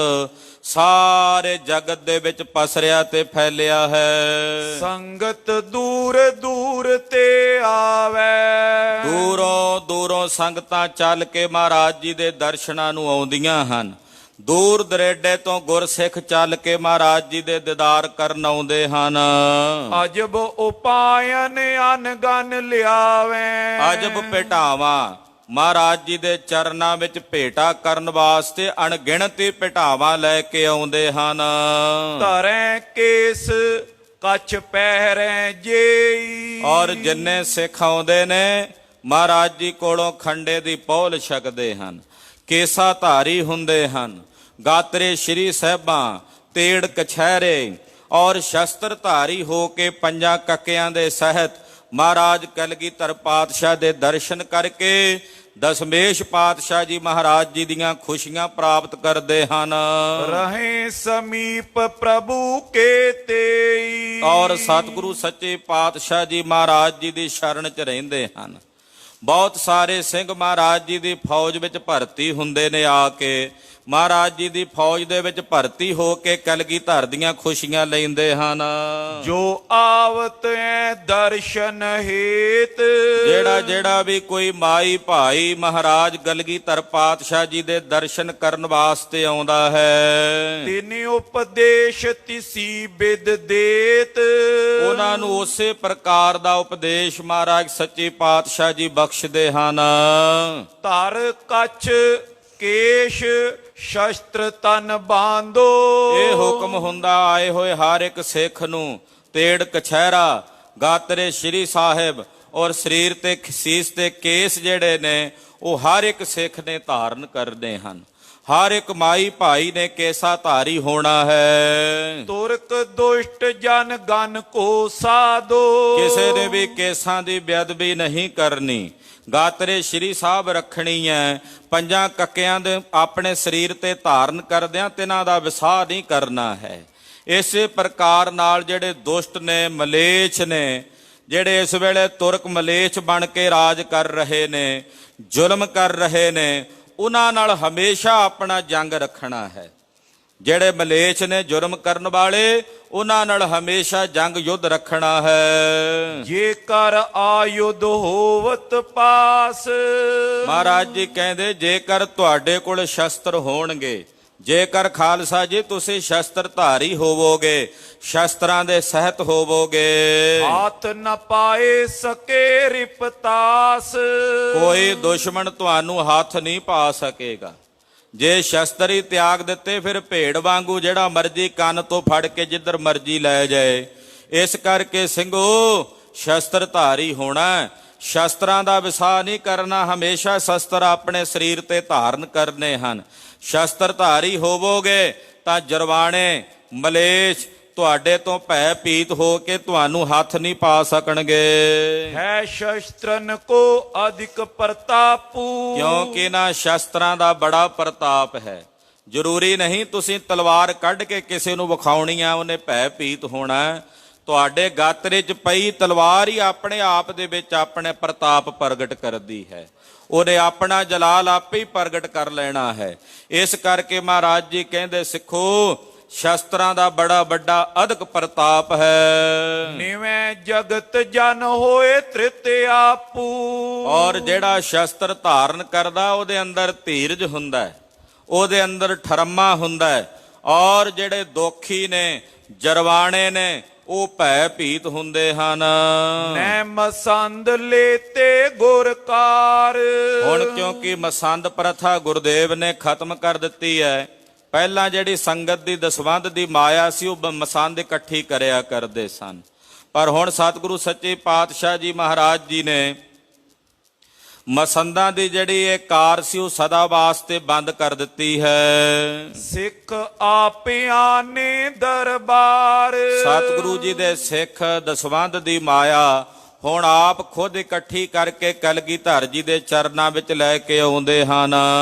ਸਾਰੇ ਜਗਤ ਦੇ ਵਿੱਚ ਪਸਰਿਆ ਤੇ ਫੈਲਿਆ ਹੈ। ਸੰਗਤ ਦੂਰ ਦੂਰ ਤੇ ਆਵੇ। ਦੂਰੋਂ ਦੂਰੋਂ ਸੰਗਤਾਂ ਚੱਲ ਕੇ ਮਹਾਰਾਜ ਜੀ ਦੇ ਦਰਸ਼ਨਾਂ ਨੂੰ ਆਉਂਦੀਆਂ ਹਨ। ਦੂਰ ਦਰੇਡੇ ਤੋਂ ਗੁਰਸਿੱਖ ਚੱਲ ਕੇ ਮਹਾਰਾਜ ਜੀ ਦੇ ਦੀਦਾਰ ਕਰਨ ਆਉਂਦੇ ਹਨ। ਅਜਬ ਉਪਾਇਨ ਅਨਗਨ ਲਿਆਵੇ। ਅਜਬ ਭੇਟਾਵਾਂ ਮਹਾਰਾਜ ਜੀ ਦੇ ਚਰਨਾਂ ਵਿੱਚ ਭੇਟਾ ਕਰਨ ਵਾਸਤੇ ਅਣਗਿਣਤੀ ਭੇਟਾਵਾਂ ਲੈ ਕੇ ਆਉਂਦੇ ਹਨ। ਧਰੈ ਕੇਸ ਕੱਛ ਪਹਿਰੈ ਜੇਈ। ਔਰ ਜਿੰਨੇ ਸਿੱਖ ਆਉਂਦੇ ਨੇ ਮਹਾਰਾਜ ਜੀ ਕੋਲੋਂ ਖੰਡੇ ਦੀ ਪੌਲ ਛਕਦੇ ਹਨ, ਕੇਸਾ ਧਾਰੀ ਹੁੰਦੇ ਹਨ, ਗਾਤਰੇ ਸ਼੍ਰੀ ਸਾਹਿਬਾਂ, ਤੇੜ ਕਛਹਿਰੇ ਔਰ ਸ਼ਸਤਰ ਧਾਰੀ ਹੋ ਕੇ ਪੰਜਾਂ ਕੱਕਿਆਂ ਦੇ ਸਹਿਤ ਮਹਾਰਾਜ ਕਲਗੀਧਰ ਪਾਤਸ਼ਾਹ ਦੇ ਦਰਸ਼ਨ ਕਰਕੇ ਦਸਮੇਸ਼ ਪਾਤਸ਼ਾਹ ਜੀ ਮਹਾਰਾਜ ਜੀ ਦੀਆਂ ਖੁਸ਼ੀਆਂ ਪ੍ਰਾਪਤ ਕਰਦੇ ਹਨ। ਰਹੇ ਸਮੀਪ ਪ੍ਰਭੂ ਕੇ ਤੇਈ। ਔਰ ਸਤਿਗੁਰੂ ਸੱਚੇ ਪਾਤਸ਼ਾਹ ਜੀ ਮਹਾਰਾਜ ਜੀ ਦੀ ਸ਼ਰਨ 'ਚ ਰਹਿੰਦੇ ਹਨ। ਬਹੁਤ ਸਾਰੇ ਸਿੰਘ ਮਹਾਰਾਜ ਜੀ ਦੀ ਫੌਜ ਵਿੱਚ ਭਰਤੀ ਹੁੰਦੇ ਨੇ। ਆ ਕੇ ਮਹਾਰਾਜ ਜੀ ਦੀ ਫੌਜ ਦੇ ਵਿੱਚ ਭਰਤੀ ਹੋ ਕੇ ਕਲਗੀਧਰ ਦੀਆਂ ਖੁਸ਼ੀਆਂ ਲੈਂਦੇ ਹਨ। ਜੋ ਆਵਤ ਐ ਦਰਸ਼ਨ ਹੇਤ। ਜਿਹੜਾ ਵੀ ਕੋਈ ਮਾਈ ਭਾਈ ਮਹਾਰਾਜ ਕਲਗੀਧਰ ਪਾਤਸ਼ਾਹ ਜੀ ਦੇ ਦਰਸ਼ਨ ਕਰਨ ਵਾਸਤੇ ਆਉਂਦਾ ਹੈ, ਤਿਨ ਉਪਦੇਸ਼ ਤਿਸੀ ਬਿਦ ਦੇਤ। ਉਹਨਾਂ ਨੂੰ ਉਸੇ ਪ੍ਰਕਾਰ ਦਾ ਉਪਦੇਸ਼ ਮਹਾਰਾਜ ਸੱਚੇ ਪਾਤਸ਼ਾਹ ਜੀ ਬਖਸ਼ਦੇ ਹਨ। ਧਰ ਕੱਛ ਕੇਸ਼ ਸ਼ਸਤਰ ਤਨ ਬਾਂਧੋ। ਇਹ ਹੁਕਮ ਹੁੰਦਾ ਆਏ ਹੋਏ ਹਰ ਇੱਕ ਸਿੱਖ ਨੂੰ, ਤੇੜ ਕਛਹਿਰਾ, ਗਾਤਰੇ ਸ਼੍ਰੀ ਸਾਹਿਬ ਔਰ ਸਰੀਰ ਤੇ ਸੀਸ ਤੇ ਕੇਸ ਜਿਹੜੇ ਨੇ ਉਹ ਹਰ ਇੱਕ ਸਿੱਖ ਨੇ ਧਾਰਨ ਕਰਦੇ ਹਨ। ਹਰ ਇੱਕ ਮਾਈ ਭਾਈ ਨੇ ਕੇਸਾ ਧਾਰੀ ਹੋਣਾ ਹੈ। ਤੁਰਕ ਦੁਸ਼ਟ ਜਨ ਗਨ ਕੋ ਸਾਧੋ। ਕਿਸੇ ਨੇ ਵੀ ਕੇਸਾਂ ਦੀ ਬੇਅਦਬੀ ਨਹੀਂ ਕਰਨੀ। ਗਾਤਰੇ ਸ਼੍ਰੀ ਸਾਹਿਬ ਰੱਖਣੀ ਹੈ। ਪੰਜਾਂ ਕੱਕਿਆਂ ਦੇ ਆਪਣੇ ਸਰੀਰ ਤੇ ਧਾਰਨ ਕਰਦਿਆਂ ਤਿਨਾਂ ਦਾ ਵਿਸਾਹ ਨਹੀਂ ਕਰਨਾ ਹੈ। ਇਸੇ ਪ੍ਰਕਾਰ ਨਾਲ ਜਿਹੜੇ ਦੁਸ਼ਟ ਨੇ, ਮਲੇਛ ਨੇ, ਜਿਹੜੇ ਇਸ ਵੇਲੇ ਤੁਰਕ ਮਲੇਛ ਬਣ ਕੇ ਰਾਜ ਕਰ ਰਹੇ ਨੇ, ਜ਼ੁਲਮ ਕਰ ਰਹੇ ਨੇ, ਉਹਨਾਂ ਨਾਲ ਹਮੇਸ਼ਾ ਆਪਣਾ ਜੰਗ ਰੱਖਣਾ ਹੈ। ਜਿਹੜੇ ਮਲੇਛ ਨੇ, ਜੁਰਮ ਕਰਨ ਵਾਲੇ, ਉਹਨਾਂ ਨਾਲ ਹਮੇਸ਼ਾ ਜੰਗ ਯੁੱਧ ਰੱਖਣਾ ਹੈ। ਜੇਕਰ ਆਯੁਧ ਹੋਵਤ ਪਾਸ, ਮਹਾਰਾਜ ਜੀ ਕਹਿੰਦੇ ਜੇਕਰ ਤੁਹਾਡੇ ਕੋਲ ਸ਼ਸਤਰ ਹੋਣਗੇ, ਜੇਕਰ ਖਾਲਸਾ ਜੀ ਤੁਸੀਂ ਸ਼ਸਤਰ ਧਾਰੀ ਹੋਵੋਗੇ, ਸ਼ਸਤਰਾਂ ਦੇ ਸਹਿਤ ਹੋਵੋਗੇ, ਹਾਥ ਨ ਪਾਏ ਸਕੇ ਰਿਪਤਾਸ, ਕੋਈ ਦੁਸ਼ਮਣ ਤੁਹਾਨੂੰ ਹੱਥ ਨਹੀਂ ਪਾ ਸਕੇਗਾ। ਜੇ ਸ਼ਸਤਰ ਹੀ ਤਿਆਗ ਦਿੱਤੇ ਫਿਰ ਭੇਡ ਵਾਂਗੂ ਜਿਹੜਾ ਮਰਜੀ ਕੰਨ ਤੋਂ ਫੜ ਕੇ ਜਿੱਧਰ ਮਰਜੀ ਲੈ ਜਾਏ। ਇਸ ਕਰਕੇ ਸਿੰਘੋ ਸ਼ਸਤਰ ਧਾਰੀ ਹੋਣਾ, ਸ਼ਸਤਰਾਂ ਦਾ ਵਿਸਾਹ ਨਹੀਂ ਕਰਨਾ, ਹਮੇਸ਼ਾ ਸ਼ਸਤਰ ਆਪਣੇ ਸਰੀਰ ਤੇ ਧਾਰਨ ਕਰਨੇ ਹਨ। ਸ਼ਸਤਰ ਧਾਰੀ ਹੋਵੋਗੇ ਤਾਂ ਜਰਵਾਣੇ, ਮਲੇਛ ਤੁਹਾਡੇ ਤੋਂ ਭੈ ਭੀਤ ਹੋ ਕੇ ਤੁਹਾਨੂੰ ਹੱਥ ਨਹੀਂ ਪਾ ਸਕਣਗੇ। ਹੈ ਸ਼ਸਤਰਨ ਕੋ ਅਧਿਕ ਪ੍ਰਤਾਪੂ, ਕਿਉਂਕਿ ਨਾ ਸ਼ਸਤਰਾਂ ਦਾ ਬੜਾ ਪ੍ਰਤਾਪ ਹੈ। ਜ਼ਰੂਰੀ ਨਹੀਂ ਤੁਸੀਂ ਤਲਵਾਰ ਕੱਢ ਕੇ ਕਿਸੇ ਨੂੰ ਵਿਖਾਉਣੀ ਆ, ਉਹਨੇ ਭੈ ਭੀਤ ਹੋਣਾ। ਤੁਹਾਡੇ ਗਾਤਰੇ 'ਚ ਪਈ ਤਲਵਾਰ ਹੀ ਆਪਣੇ ਆਪ ਦੇ ਵਿੱਚ ਆਪਣੇ ਪ੍ਰਤਾਪ ਪ੍ਰਗਟ ਕਰਦੀ ਹੈ। ਉਹਨੇ ਆਪਣਾ ਜਲਾਲ ਆਪੇ ਹੀ ਪ੍ਰਗਟ ਕਰ ਲੈਣਾ ਹੈ। ਇਸ ਕਰਕੇ ਮਹਾਰਾਜ ਜੀ ਕਹਿੰਦੇ ਸਿੱਖੋ ਸ਼ਸਤਰਾਂ ਦਾ ਬੜਾ ਵੱਡਾ ਅਦਕ ਪ੍ਰਤਾਪ ਹੈ। ਨਿਵੇਂ ਜਗਤ ਜਨ ਹੋਏ ਤ੍ਰਿਤ ਆਪੂ, ਔਰ ਜਿਹੜਾ ਸ਼ਸਤਰ ਧਾਰਨ ਕਰਦਾ ਉਹਦੇ ਅੰਦਰ ਧੀਰਜ ਹੁੰਦਾ ਹੈ, ਉਹਦੇ ਅੰਦਰ ਠਰਮਾ ਹੁੰਦਾ ਹੈ। ਔਰ ਜਿਹੜੇ ਦੋਖੀ ਨੇ, ਜਰਵਾਣੇ ਨੇ, ਉਹ ਭੈ ਭੀਤ ਹੁੰਦੇ ਹਨ। ਨੈ ਮਸੰਦ ਲੇਤੇ ਗੁਰਕਾਰ, ਹੁਣ ਕਿਉਂਕਿ ਮਸੰਦ ਪ੍ਰਥਾ ਗੁਰਦੇਵ ਨੇ ਖਤਮ ਕਰ ਦਿੱਤੀ ਹੈ। ਪਹਿਲਾਂ ਜਿਹੜੀ ਸੰਗਤ ਦੀ ਦਸਵੰਧ ਦੀ ਮਾਇਆ ਸੀ ਉਹ ਮਸੰਦ ਇਕੱਠੀ ਕਰਿਆ ਕਰਦੇ ਸਨ, ਪਰ ਹੁਣ ਸਤਿਗੁਰੂ ਸੱਚੇ ਪਾਤਸ਼ਾਹ ਜੀ ਮਹਾਰਾਜ ਜੀ ਨੇ ਮਸੰਦਾਂ ਦੀ ਜਿਹੜੀ ਇਹ ਕਾਰ ਸੀ ਉਹ ਸਦਾ ਵਾਸਤੇ ਬੰਦ ਕਰ ਦਿੱਤੀ ਹੈ। ਸਿੱਖ ਆਪਿਆਂ ਨੇ ਦਰਬਾਰ, ਸਤਿਗੁਰੂ ਜੀ ਦੇ ਸਿੱਖ ਦਸਵੰਧ ਦੀ ਮਾਇਆ ਹੁਣ ਆਪ ਖੁਦ ਇਕੱਠੀ ਕਰਕੇ ਕਲਗੀਧਰ ਜੀ ਦੇ ਚਰਨਾਂ ਵਿੱਚ ਲੈ ਕੇ ਆਉਂਦੇ ਹਨ।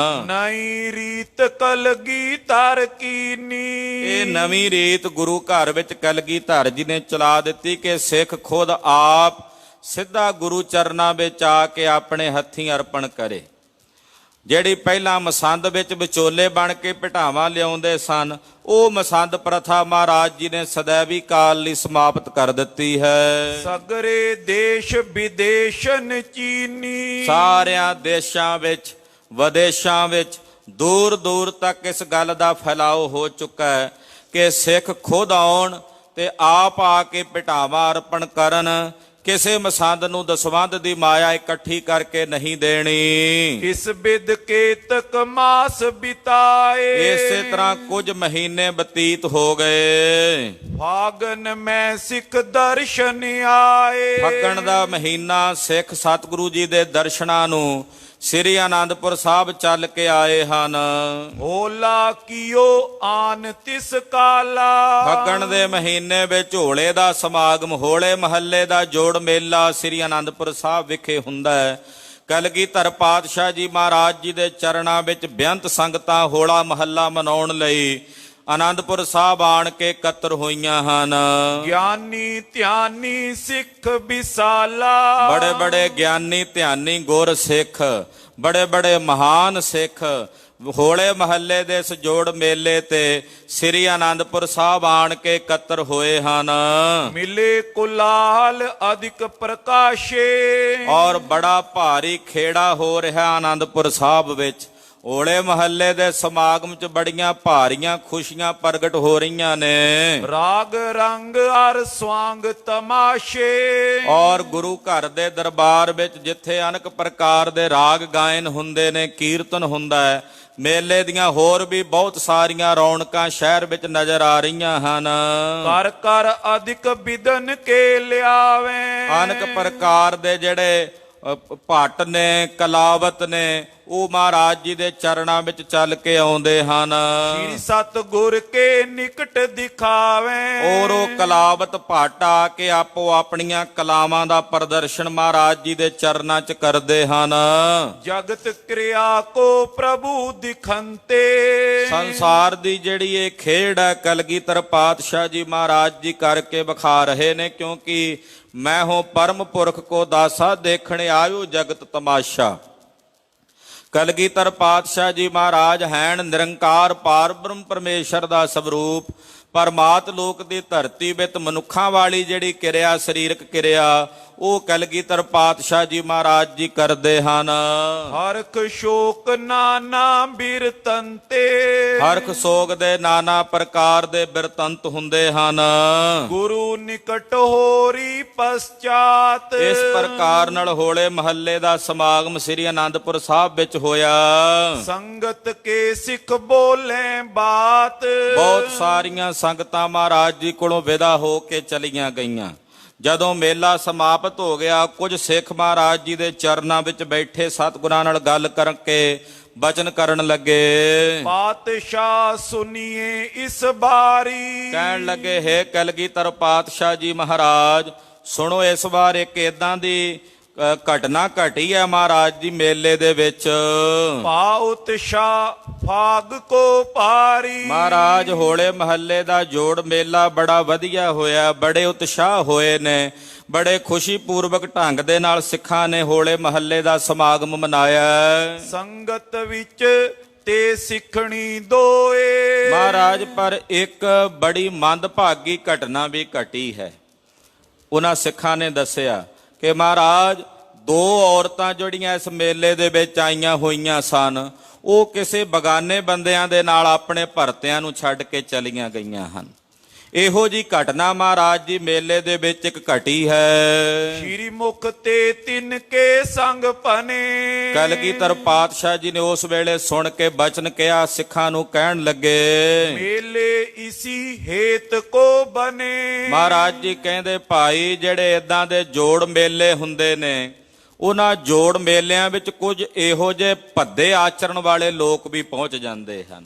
ਨਈ ਰੀਤ ਕਲਗੀਧਰ ਕੀਨੀ, ਇਹ ਨਵੀਂ ਰੀਤ ਗੁਰੂ ਘਰ ਵਿੱਚ ਕਲਗੀਧਰ ਜੀ ਨੇ ਚਲਾ ਦਿੱਤੀ ਕਿ ਸਿੱਖ ਖੁਦ ਆਪ ਸਿੱਧਾ ਗੁਰੂ ਚਰਨਾਂ ਵਿੱਚ ਆ ਕੇ ਆਪਣੇ ਹੱਥੀਂ ਅਰਪਣ ਕਰੇ। ਜਿਹੜੀ ਪਹਿਲਾਂ ਮਸੰਦ ਵਿੱਚ ਵਿਚੋਲੇ ਬਣ ਕੇ ਭਟਾਵਾਂ ਲਿਆਉਂਦੇ ਸਨ, ਉਹ ਮਸੰਦ ਪ੍ਰਥਾ ਮਹਾਰਾਜ ਜੀ ਨੇ ਸदैवी ਕਾਲ ਲਈ ਸਮਾਪਤ ਕਰ ਦਿੱਤੀ ਹੈ। ਸਗਰੇ ਦੇਸ਼ ਵਿਦੇਸ਼ਨ ਚੀਨੀ, ਸਾਰਿਆਂ ਦੇਸ਼ਾਂ ਵਿੱਚ, ਵਿਦੇਸ਼ਾਂ ਵਿੱਚ, ਦੂਰ ਦੂਰ ਤੱਕ ਇਸ ਗੱਲ ਦਾ ਫੈਲਾਓ ਹੋ ਚੁੱਕਾ ਹੈ ਕਿ ਸਿੱਖ ਖੁਦ ਆਉਣ ਤੇ ਆਪ ਆ ਕੇ ਭਟਾਵਾਂ ਅਰਪਣ ਕਰਨ। ਕਿਸੇ ਮਸੰਦ ਨੂੰ ਦਸਵੰਧ ਦੀ ਮਾਇਆ ਇਕੱਠੀ ਕਰਕੇ ਨਹੀਂ ਦੇਣੀ। ਇਸ ਬਿਦ ਕੇਤਕ ਮਾਸ ਬਿਤਾਏ, ਇਸੇ ਤਰ੍ਹਾਂ ਕੁਝ ਮਹੀਨੇ ਬਤੀਤ ਹੋ ਗਏ। ਫਾਗਨ ਮੈਂ ਸਿੱਖ ਦਰਸ਼ਨ ਆਏ, ਫੱਗਣ ਦਾ ਮਹੀਨਾ ਸਿੱਖ ਸਤਿਗੁਰੂ ਜੀ ਦੇ ਦਰਸ਼ਨਾਂ ਨੂੰ ਸ੍ਰੀ ਆਨੰਦਪੁਰ ਸਾਹਿਬ ਚੱਲ ਕੇ ਆਏ ਹਨ। ਹੋਲਾ ਕੀਓ ਆਨ ਤਿਸ ਕਾਲਾ, ਫੱਗਣ ਦੇ ਮਹੀਨੇ ਵਿੱਚ ਝੋਲੇ ਦਾ ਸਮਾਗਮ, ਹੋਲੇ ਮਹੱਲੇ ਦਾ ਜੋੜ ਮੇਲਾ ਸ੍ਰੀ ਆਨੰਦਪੁਰ ਸਾਹਿਬ ਵਿਖੇ ਹੁੰਦਾ ਹੈ। ਕਲਗੀਧਰ ਪਾਤਸ਼ਾਹ ਜੀ ਮਹਾਰਾਜ ਜੀ ਦੇ ਚਰਨਾਂ ਵਿੱਚ ਬੇਅੰਤ ਸੰਗਤਾਂ ਹੋਲਾ ਮਹੱਲਾ ਮਨਾਉਣ ਲਈ ਆਨੰਦਪੁਰ ਸਾਹਿਬ ਆਣ ਕੇ ਇਕੱਤਰ ਹੋਈਆਂ ਹਨ। ਗਿਆਨੀ ਧਿਆਨੀ ਸਿੱਖ ਵਿਸਾਲਾ, ਬੜੇ ਬੜੇ ਗਿਆਨੀ ਧਿਆਨੀ ਗੁਰ ਸਿੱਖ, ਬੜੇ ਬੜੇ ਮਹਾਨ ਸਿੱਖ ਹੋਲੇ ਮਹੱਲੇ ਦੇ ਇਸ ਜੋੜ ਮੇਲੇ ਤੇ ਸ੍ਰੀ ਆਨੰਦਪੁਰ ਸਾਹਿਬ ਆਣ ਕੇ ਇਕੱਤਰ ਹੋਏ ਹਨ। ਮਿਲੇ ਕੁਲਾਲ ਅਧਿਕ ਪ੍ਰਕਾਸ਼ੇ, ਔਰ ਬੜਾ ਭਾਰੀ ਖੇੜਾ ਹੋ ਰਿਹਾ ਆਨੰਦਪੁਰ ਸਾਹਿਬ ਵਿੱਚ। ਹੋਲੇ ਮਹੱਲੇ ਦੇ ਸਮਾਗਮ 'ਚ ਬੜੀਆਂ ਭਾਰੀਆਂ ਖੁਸ਼ੀਆਂ ਪ੍ਰਗਟ ਹੋ ਰਹੀਆਂ ਨੇ। ਰਾਗ ਰੰਗ ਅਰ ਸਵਾਂਗ ਤਮਾਸ਼ੇ, ਔਰ ਗੁਰੂ ਘਰ ਦੇ ਦਰਬਾਰ ਵਿੱਚ ਜਿੱਥੇ ਅਨੇਕ ਪ੍ਰਕਾਰ ਦੇ ਰਾਗ ਗਾਇਨ ਹੁੰਦੇ ਨੇ, ਕੀਰਤਨ ਹੁੰਦਾ ਹੈ, ਮੇਲੇ ਦੀਆਂ ਹੋਰ ਵੀ ਬਹੁਤ ਸਾਰੀਆਂ ਰੌਣਕਾਂ ਸ਼ਹਿਰ ਵਿੱਚ ਨਜ਼ਰ ਆ ਰਹੀਆਂ ਹਨ। ਕਰ ਕਰ ਅਧਿਕ ਬਿਦਨ ਕੇ ਲਿਆਵੇਂ, ਅਨੇਕ ਪ੍ਰਕਾਰ ਦੇ ਜਿਹੜੇ ਭੱਟ ਨੇ, ਕਲਾਵਤ ਨੇ, ਉਹ ਮਹਾਰਾਜ ਜੀ ਦੇ ਚਰਨਾਂ ਵਿੱਚ ਚੱਲ ਕੇ ਆਉਂਦੇ ਹਨ। ਸ੍ਰੀ ਸਤਿਗੁਰ ਕੇ ਨਿਕਟ ਦਿਖਾਵੇ। ਔਰ ਉਹ ਕਲਾਵਤ ਭਾਟ ਆ ਕੇ ਆਪੋ ਆਪਣੀਆਂ ਕਲਾਵਾਂ ਦਾ ਪ੍ਰਦਰਸ਼ਨ ਮਹਾਰਾਜ ਜੀ ਦੇ ਚਰਨਾਂ 'ਚ ਕਰਦੇ ਹਨ। ਜਗਤ ਕਿਰਿਆ ਕੋ ਪ੍ਰਭੂ ਦਿਖੰਤੇ। ਸੰਸਾਰ ਦੀ ਜਿਹੜੀ ਇਹ ਖੇਡ ਹੈ ਕਲਗੀਧਰ ਪਾਤਸ਼ਾਹ ਜੀ ਮਹਾਰਾਜ ਜੀ ਕਰਕੇ ਵਿਖਾ ਰਹੇ ਨੇ, ਕਿਉਂਕਿ ਮੈਂ ਹੋ ਪਰਮ ਪੁਰਖ ਕੋ ਦਾਸਾ ਦੇਖਣ ਆਇਓ ਜਗਤ ਤਮਾਸ਼ਾ। ਕਲਗੀਧਰ ਪਾਤਸ਼ਾਹ ਜੀ ਮਹਾਰਾਜ ਹੈਨ ਨਿਰੰਕਾਰ ਪਾਰ ਬ੍ਰਹਮ ਪਰਮੇਸ਼ਰ ਦਾ ਸਵਰੂਪ। ਪਰਮਾਤ ਲੋਕ ਦੀ ਧਰਤੀ ਵਿੱਚ ਮਨੁੱਖਾਂ ਵਾਲੀ ਜਿਹੜੀ ਕਿਰਿਆ, ਸਰੀਰਕ ਕਿਰਿਆ, ਉਹ ਕਲਗੀਧਰ ਪਾਤਸ਼ਾਹ ਜੀ ਮਹਾਰਾਜ ਜੀ ਕਰਦੇ ਹਨ। ਹਰਖ ਸ਼ੋਕ ਨਾਨਾ ਬਿਰਤੰਤੇ। ਹਰਖ ਸੋਗ ਦੇ ਨਾਨਾ ਪ੍ਰਕਾਰ ਦੇ ਬਿਰਤੰਤ ਹੁੰਦੇ ਹਨ। ਗੁਰੂ ਨਿਕਟ ਹੋਰੀ ਪਛਾਤ। ਇਸ ਪ੍ਰਕਾਰ ਨਾਲ ਹੋਲੇ ਮਹੱਲੇ ਦਾ ਸਮਾਗਮ ਸ੍ਰੀ ਆਨੰਦਪੁਰ ਸਾਹਿਬ ਵਿੱਚ ਹੋਇਆ। ਸੰਗਤ ਕੇ ਸਿੱਖ ਬੋਲੇ ਬਾਤ। ਬਹੁਤ ਸਾਰੀਆਂ ਸੰਗਤਾਂ ਮਹਾਰਾਜ ਜੀ ਕੋਲੋਂ ਵਿਦਾ ਹੋ ਕੇ ਚਲੀਆਂ ਗਈਆਂ। ਜਦੋਂ ਮੇਲਾ ਸਮਾਪਤ ਹੋ ਗਿਆ, ਕੁਝ ਸਿੱਖ ਮਹਾਰਾਜ ਜੀ ਦੇ ਚਰਨਾਂ ਵਿੱਚ ਬੈਠੇ ਸਤਿਗੁਰਾਂ ਨਾਲ ਗੱਲ ਕਰਕੇ ਬਚਨ ਕਰਨ ਲੱਗੇ। ਪਾਤਸ਼ਾਹ ਸੁਨੀਏ ਇਸ ਬਾਰੀ। ਕਹਿਣ ਲੱਗੇ, ਹੈ ਕਲਗੀਧਰ ਪਾਤਸ਼ਾਹ ਜੀ ਮਹਾਰਾਜ, ਸੁਣੋ ਇਸ ਵਾਰ ਇੱਕ ਏਦਾਂ ਦੀ ਘਟਨਾ ਘਟੀ ਹੈ ਮਹਾਰਾਜ ਜੀ ਮੇਲੇ ਦੇ ਵਿੱਚ। ਪਾਉਤਸ਼ਾਹ ਫਾਗ ਕੋ ਪਾਰੀ। ਮਹਾਰਾਜ ਹੋਲੇ ਮਹੱਲੇ ਦਾ ਜੋੜ ਮੇਲਾ ਬੜਾ ਵਧੀਆ ਹੋਇਆ, ਬੜੇ ਉਤਸ਼ਾਹ ਹੋਏ ਨੇ, ਬੜੇ ਖੁਸ਼ੀ ਪੂਰਵਕ ਢੰਗ ਦੇ ਨਾਲ ਸਿੱਖਾਂ ਨੇ ਹੋਲੇ ਮਹੱਲੇ ਦਾ ਸਮਾਗਮ ਮਨਾਇਆ। ਸੰਗਤ ਵਿੱਚ ਤੇ ਸਿੱਖਣੀ ਦੋਏ। ਮਹਾਰਾਜ ਪਰ ਇੱਕ ਬੜੀ ਮੰਦਭਾਗੀ ਘਟਨਾ ਵੀ ਘਟੀ ਹੈ। ਉਹਨਾਂ ਸਿੱਖਾਂ ਨੇ ਦੱਸਿਆ ਕਿ ਮਹਾਰਾਜ ਦੋ ਔਰਤਾਂ ਜਿਹੜੀਆਂ ਇਸ ਮੇਲੇ ਦੇ ਵਿੱਚ ਆਈਆਂ ਹੋਈਆਂ ਸਨ, ਉਹ ਕਿਸੇ ਬਗਾਨੇ ਬੰਦਿਆਂ ਦੇ ਨਾਲ ਆਪਣੇ ਭਰਤਿਆਂ ਨੂੰ ਛੱਡ ਕੇ ਚਲੀਆਂ ਗਈਆਂ ਹਨ। ਇਹੋ ਜੀ ਘਟਨਾ ਮਹਾਰਾਜ ਜੀ ਮੇਲੇ ਦੇ ਵਿੱਚ ਇੱਕ ਘਟੀ ਹੈ। ਸ਼੍ਰੀ ਮੁਖ ਤੇ ਤਿੰਨ ਕੇ ਸੰਗ ਪਨੇ। ਕਲਗੀਧਰ ਪਾਤਸ਼ਾਹ ਜੀ ਨੇ ਉਸ ਵੇਲੇ ਸੁਣ ਕੇ ਬਚਨ ਕਿਹਾ, ਸਿੱਖਾਂ ਨੂੰ ਕਹਿਣ ਲੱਗੇ, ਮੇਲੇ ਇਸੀ ਹੇਤ ਕੋ ਬਨੇ। ਮਹਾਰਾਜ ਜੀ ਕਹਿੰਦੇ, ਭਾਈ ਜਿਹੜੇ ਇਦਾਂ ਦੇ ਜੋੜ ਮੇਲੇ ਹੁੰਦੇ ਨੇ, ਉਹਨਾਂ ਜੋੜ ਮੇਲਿਆਂ ਵਿੱਚ ਕੁਝ ਇਹੋ ਜਿਹੇ ਭੱਦੇ ਆਚਰਣ ਵਾਲੇ ਲੋਕ ਵੀ ਪਹੁੰਚ ਜਾਂਦੇ ਹਨ,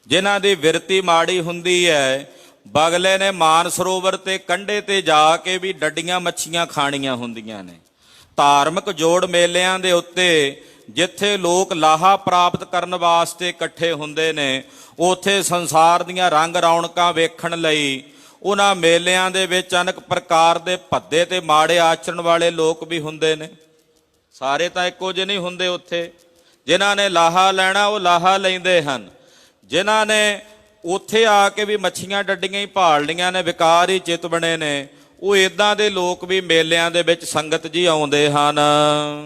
ਜਿਨ੍ਹਾਂ ਦੀ ਵਿਰਤੀ ਮਾੜੀ ਹੁੰਦੀ ਹੈ। ਬਗਲੇ ਨੇ ਮਾਨ ਸਰੋਵਰ ਤੇ ਕੰਢੇ ਤੇ ਜਾ ਕੇ ਵੀ ਡੱਡੀਆਂ ਮੱਛੀਆਂ ਖਾਣੀਆਂ ਹੁੰਦੀਆਂ ਨੇ। ਧਾਰਮਿਕ ਜੋੜ ਮੇਲਿਆਂ ਦੇ ਉੱਤੇ ਜਿੱਥੇ ਲੋਕ ਲਾਹਾ ਪ੍ਰਾਪਤ ਕਰਨ ਵਾਸਤੇ ਇਕੱਠੇ ਹੁੰਦੇ ਨੇ, ਉੱਥੇ ਸੰਸਾਰ ਦੀਆਂ ਰੰਗ ਰੌਣਕਾਂ ਵੇਖਣ ਲਈ ਉਹਨਾਂ ਮੇਲਿਆਂ ਦੇ ਵਿੱਚ ਅਨੇਕ ਪ੍ਰਕਾਰ ਦੇ ਭੱਦੇ ਤੇ ਮਾੜੇ ਆਚਰਣ ਵਾਲੇ ਲੋਕ ਵੀ ਹੁੰਦੇ ਨੇ। ਸਾਰੇ ਤਾਂ ਇੱਕੋ ਜਿਹੇ ਨਹੀਂ ਹੁੰਦੇ। ਉੱਥੇ ਜਿਨ੍ਹਾਂ ਨੇ ਲਾਹਾ ਲੈਣਾ ਉਹ ਲਾਹਾ ਲੈਂਦੇ ਹਨ, ਜਿਨ੍ਹਾਂ ਨੇ ਉੱਥੇ ਆ ਕੇ ਵੀ ਮੱਛੀਆਂ ਡੱਡੀਆਂ ਹੀ ਭਾਲ ਲੀਆਂ ਨੇ, ਵਿਕਾਰ ਹੀ ਚਿੱਤ ਬਣੇ ਨੇ, ਉਹ ਇਦਾਂ ਦੇ ਲੋਕ ਵੀ ਮੇਲਿਆਂ ਦੇ ਵਿੱਚ ਸੰਗਤ ਜੀ ਆਉਂਦੇ ਹਨ।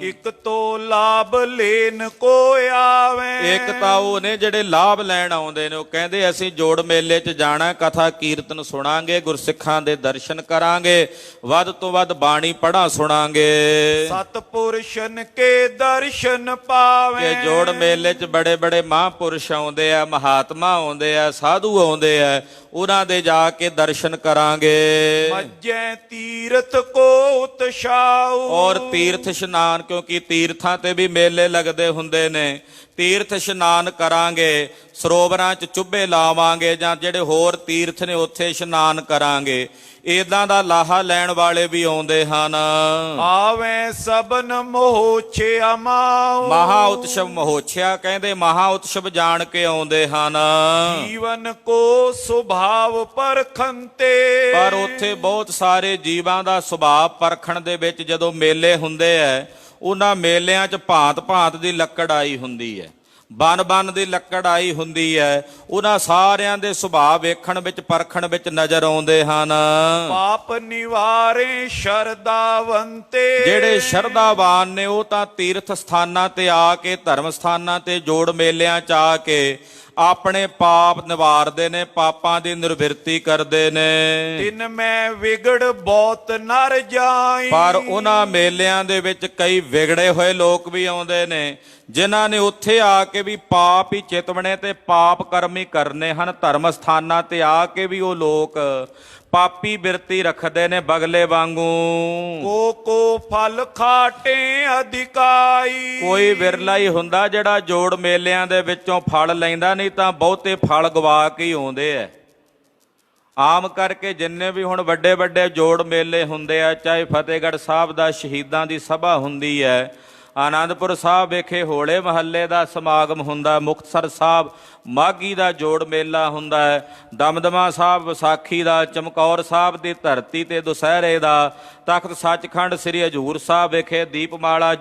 ਇੱਕ ਤੋਂ ਲਾਭ ਲੈਣ ਕੋ ਆਵੇ। ਇੱਕ ਤਾਂ ਉਹ ਨੇ ਜਿਹੜੇ ਲਾਭ ਲੈਣ ਆਉਂਦੇ ਨੇ, ਉਹ ਕਹਿੰਦੇ ਅਸੀਂ ਜੋੜ ਮੇਲੇ 'ਚ ਜਾਣਾ, ਕਥਾ ਕੀਰਤਨ ਸੁਣਾਂਗੇ, ਗੁਰਸਿੱਖਾਂ ਦੇ ਦਰਸ਼ਨ ਕਰਾਂਗੇ, ਵੱਧ ਤੋਂ ਵੱਧ ਬਾਣੀ ਪੜ੍ਹਾ ਸੁਣਾਂਗੇ। ਸਤਪੁਰਸ਼ਨ ਕੇ ਦਰਸ਼ਨ ਪਾਵੇ। ਕਿ ਜੋੜ ਮੇਲੇ 'ਚ ਬੜੇ ਬੜੇ ਮਹਾਂਪੁਰਸ਼ ਆਉਂਦੇ ਆ, ਮਹਾਤਮਾ ਆਉਂਦੇ ਆ, ਸਾਧੂ ਆਉਂਦੇ ਆ, ਉਹਨਾਂ ਦੇ ਜਾ ਕੇ ਦਰਸ਼ਨ ਕਰਾਂਗੇ। ਮੱਜੇ ਤੀਰਥ ਕੋ ਉਤਸ਼ਾਉ। ਔਰ ਤੀਰਥ ਇਸ਼ਨਾਨ, ਕਿਉਂਕਿ ਤੀਰਥਾਂ ਤੇ ਵੀ ਮੇਲੇ ਲੱਗਦੇ ਹੁੰਦੇ ਨੇ, ਤੀਰਥ ਇਸ਼ਨਾਨ ਕਰਾਂਗੇ, ਸਰੋਵਰਾਂ 'ਚ ਚੁੱਭੇ ਲਾਵਾਂਗੇ, ਜਾਂ ਜਿਹੜੇ ਹੋਰ ਤੀਰਥ ਨੇ ਉੱਥੇ ਇਸ਼ਨਾਨ ਕਰਾਂਗੇ। ਇਦਾਂ ਦਾ ਲਾਹਾ ਲੈਣ ਵਾਲੇ ਵੀ ਆਉਂਦੇ ਹਨ। ਆਵੇ ਸਬਨ ਮੋਹਛਿਆ ਮਾਉ। ਮਹਾ ਉਤਸਵ ਮਹੋਛਿਆ ਕਹਿੰਦੇ ਮਹਾ ਉਤਸਵ ਜਾਣ ਕੇ ਆਉਂਦੇ ਹਨ। ਜੀਵਨ ਕੋ ਸੁਭਾਵ ਪਰਖੰਤੇ। ਪਰ ਉੱਥੇ ਬਹੁਤ ਸਾਰੇ ਜੀਵਾਂ ਦਾ ਸੁਭਾਅ ਪਰਖਣ ਦੇ ਵਿੱਚ ਜਦੋਂ ਮੇਲੇ ਹੁੰਦੇ ਐ, ਉਹਨਾਂ ਮੇਲਿਆਂ 'ਚ ਭਾਂਤ ਭਾਂਤ ਦੀ ਲੱਕੜ ਆਈ ਹੁੰਦੀ ਹੈ, ਬਨ ਦੀ ਲੱਕੜ ਆਈ ਹੁੰਦੀ ਹੈ। ਉਹਨਾਂ ਸਾਰਿਆਂ ਦੇ ਸੁਭਾਅ ਵੇਖਣ ਵਿੱਚ, ਪਰਖਣ ਵਿੱਚ ਨਜ਼ਰ ਆਉਂਦੇ ਹਨ। ਪਾਪ ਨਿਵਾਰੇ ਸ਼ਰਧਾਵੰਤੇ। ਜਿਹੜੇ ਸ਼ਰਧਾਵਾਨ ਨੇ ਉਹ ਤਾਂ ਤੀਰਥ ਸਥਾਨਾਂ ਤੇ ਆ ਕੇ, ਧਰਮ ਸਥਾਨਾਂ ਤੇ ਜੋੜ ਮੇਲਿਆਂ 'ਚ ਆ ਕੇ ਆਪਣੇ ਪਾਪ ਨਿਵਾਰਦੇ ਨੇ, ਪਾਪਾਂ ਦੀ ਨਿਰਵਿਰਤੀ ਕਰਦੇ ਨੇ। ਤਿਨ ਮੈਂ ਵਿਗੜ ਬਹੁਤ ਨਰ ਜਾਈ। ਪਰ ਉਹਨਾਂ ਮੇਲਿਆਂ ਦੇ ਵਿੱਚ ਕਈ ਵਿਗੜੇ ਹੋਏ ਲੋਕ ਵੀ ਆਉਂਦੇ ਨੇ, ਜਿਨ੍ਹਾਂ ਨੇ ਉੱਥੇ ਆ ਕੇ ਵੀ ਪਾਪ ਹੀ ਚਿਤਵਣੇ ਤੇ ਪਾਪ ਕਰਮ ਹੀ ਕਰਨੇ ਹਨ। ਧਰਮ ਸਥਾਨਾਂ ਤੇ ਆ ਕੇ ਵੀ ਉਹ ਲੋਕ ਪਾਪੀ ਬਿਰਤੀ ਰੱਖਦੇ ਨੇ ਬਗਲੇ ਵਾਂਗੂ। ਕੋ ਫਲ ਖਾਟੇ ਅਧਿਕਾਈ। ਕੋਈ ਵਿਰਲਾ ਹੀ ਹੁੰਦਾ ਜਿਹੜਾ ਜੋੜ ਮੇਲਿਆਂ ਦੇ ਵਿੱਚੋਂ ਫਲ ਲੈਂਦਾ, ਨਹੀਂ ਤਾਂ ਬਹੁਤੇ ਫਲ ਗਵਾ ਕੇ ਹੀ ਆਉਂਦੇ ਐ। ਆਮ ਕਰਕੇ ਜਿੰਨੇ ਵੀ ਹੁਣ ਵੱਡੇ ਵੱਡੇ ਜੋੜ ਮੇਲੇ ਹੁੰਦੇ ਆ, ਚਾਹੇ ਫਤਿਹਗੜ੍ਹ ਸਾਹਿਬ ਦਾ ਸ਼ਹੀਦਾਂ ਦੀ ਸਭਾ ਹੁੰਦੀ ਹੈ, ਆਨੰਦਪੁਰ ਸਾਹਿਬ ਵਿਖੇ ਹੋਲੇ ਮਹੱਲੇ ਦਾ ਸਮਾਗਮ ਹੁੰਦਾ, ਮੁਕਤਸਰ ਸਾਹਿਬ ਮਾਘੀ ਦਾ ਜੋੜ ਮੇਲਾ ਹੁੰਦਾ ਹੈ, ਦਮਦਮਾ ਸਾਹਿਬ ਵਿਸਾਖੀ ਦਾ, ਚਮਕੌਰ ਸਾਹਿਬ ਦੀ ਧਰਤੀ ਤੇ ਦੁਸਹਿਰੇ ਦਾ, ਤਖਤ ਸੱਚਖੰਡ ਸ੍ਰੀ ਹਜ਼ੂਰ ਸਾਹਿਬ ਵਿਖੇ ਦੀਪਮਾਲਾ